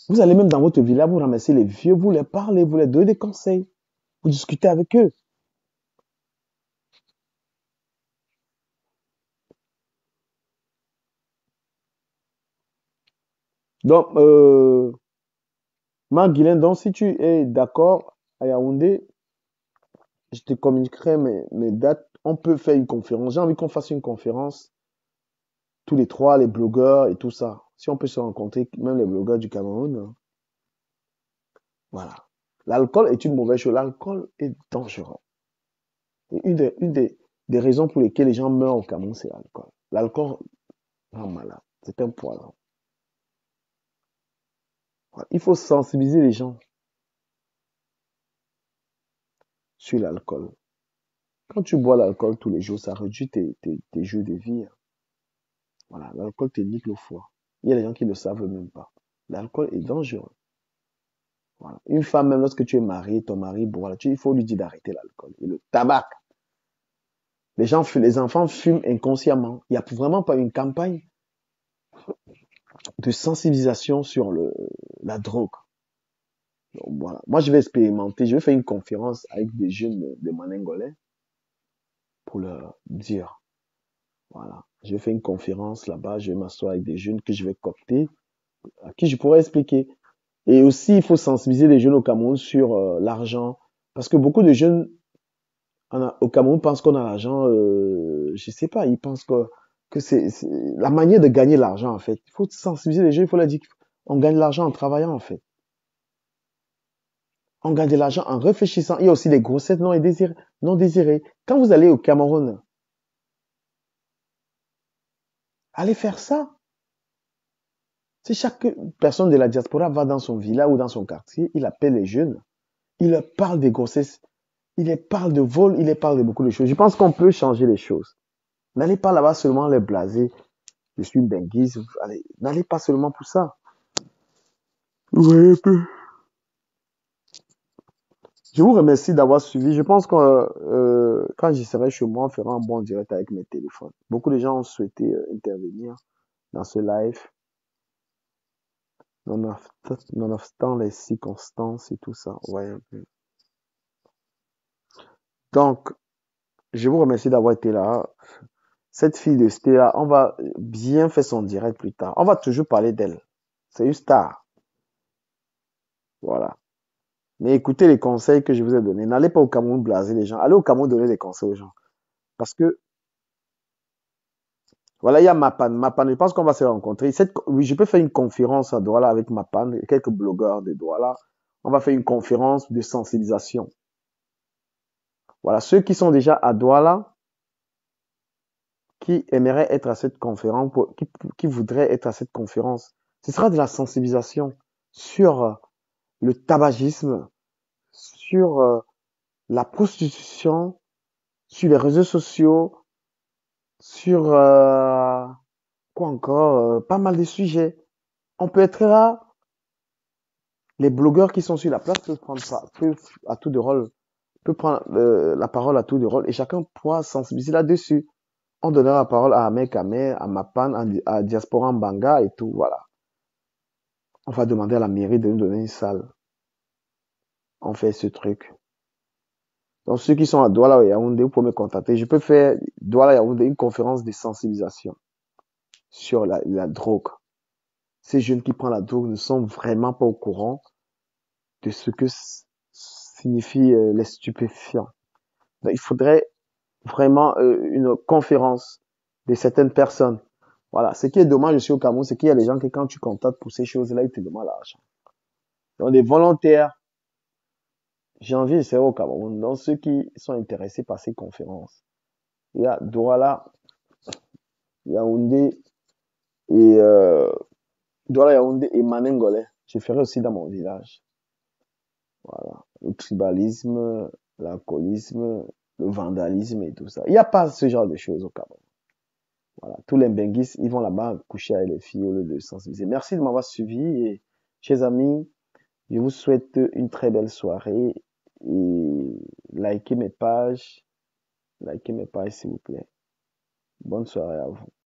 Speaker 1: vous allez même dans votre village, vous ramassez les vieux, vous leur parlez, vous leur donnez des conseils, vous discutez avec eux. Donc, Marc Guilain, donc si tu es d'accord à Yaoundé, je te communiquerai mes dates. On peut faire une conférence. J'ai envie qu'on fasse une conférence, tous les trois, les blogueurs et tout ça. Si on peut se rencontrer, même les blogueurs du Cameroun, hein. Voilà. L'alcool est une mauvaise chose. L'alcool est dangereux. Et des raisons pour lesquelles les gens meurent au Cameroun, c'est l'alcool. L'alcool rend malade. C'est un poison. Voilà. Il faut sensibiliser les gens sur l'alcool. Quand tu bois l'alcool tous les jours, ça réduit tes jours de vie. Voilà, l'alcool te nique le foie. Il y a des gens qui ne le savent même pas. L'alcool est dangereux. Voilà. Une femme, même lorsque tu es marié, ton mari boit, il faut lui dire d'arrêter l'alcool. Et le tabac. Les enfants fument inconsciemment. Il n'y a vraiment pas une campagne de sensibilisation sur la drogue. Donc, voilà. Moi, je vais expérimenter. Je vais faire une conférence avec des jeunes de Maningolais pour leur dire. Voilà. Je vais faire une conférence là-bas. Je vais m'asseoir avec des jeunes que je vais copter, à qui je pourrais expliquer. Et aussi, il faut sensibiliser les jeunes au Cameroun sur l'argent. Parce que beaucoup de jeunes au Cameroun pensent qu'on a l'argent, je sais pas, ils pensent que c'est la manière de gagner l'argent, en fait. Il faut sensibiliser les jeunes, il faut leur dire qu'on gagne l'argent en travaillant, en fait. On gagne de l'argent en réfléchissant. Il y a aussi les grossesses non désirées. Quand vous allez au Cameroun, allez faire ça. Si chaque personne de la diaspora va dans son village ou dans son quartier, il appelle les jeunes, il leur parle des grossesses, il leur parle de vol, il leur parle de beaucoup de choses. Je pense qu'on peut changer les choses. N'allez pas là-bas seulement les blaser. Je suis benguise. Allez, n'allez pas seulement pour ça. Oui, je vous remercie d'avoir suivi. Je pense que quand j'y serai chez moi, on fera un bon direct avec mes téléphones. Beaucoup de gens ont souhaité intervenir dans ce live, nonobstant les circonstances et tout ça. Ouais, un peu. Donc, je vous remercie d'avoir été là. Cette fille de Stella, on va bien faire son direct plus tard. On va toujours parler d'elle. C'est une star. Voilà. Mais écoutez les conseils que je vous ai donnés. N'allez pas au Cameroun blaser les gens. Allez au Cameroun donner des conseils aux gens. Parce que, voilà, il y a Mapan. Mapan, je pense qu'on va se rencontrer. Oui, je peux faire une conférence à Douala avec Mapan, quelques blogueurs de Douala. On va faire une conférence de sensibilisation. Voilà, ceux qui sont déjà à Douala, qui aimeraient être à cette conférence, qui voudraient être à cette conférence, ce sera de la sensibilisation sur le tabagisme, sur la prostitution, sur les réseaux sociaux, sur quoi encore, pas mal de sujets. On peut être là. Les blogueurs qui sont sur la place peuvent à tout de rôle, peuvent prendre la parole à tout de rôle et chacun pourra sensibiliser là-dessus. On donnera la parole à Ahmed Kamer, à Mapan, à Diaspora Mbanga et tout, voilà. On va demander à la mairie de nous donner une salle. On fait ce truc. Donc ceux qui sont à Douala et Yaoundé, vous pouvez me contacter. Je peux faire Douala et Yaoundé une conférence de sensibilisation sur la drogue. Ces jeunes qui prennent la drogue ne sont vraiment pas au courant de ce que signifient les stupéfiants. Donc, il faudrait vraiment une conférence de certaines personnes. Voilà. Ce qui est dommage aussi au Cameroun, c'est qu'il y a des gens que quand tu contactes pour ces choses-là, ils te demandent l'argent. Donc des volontaires, j'ai envie de savoir au Cameroun, donc ceux qui sont intéressés par ces conférences. Il y a Douala, Yaoundé et Douala, Yaoundé et Manengolais. Je ferai aussi dans mon village. Voilà. Le tribalisme, l'alcoolisme, le vandalisme et tout ça. Il n'y a pas ce genre de choses au Cameroun. Voilà. Tous les benguistes, ils vont là-bas coucher avec les filles au lieu de sensibiliser. Merci de m'avoir suivi et, chers amis, je vous souhaite une très belle soirée et likez mes pages s'il vous plaît. Bonne soirée à vous.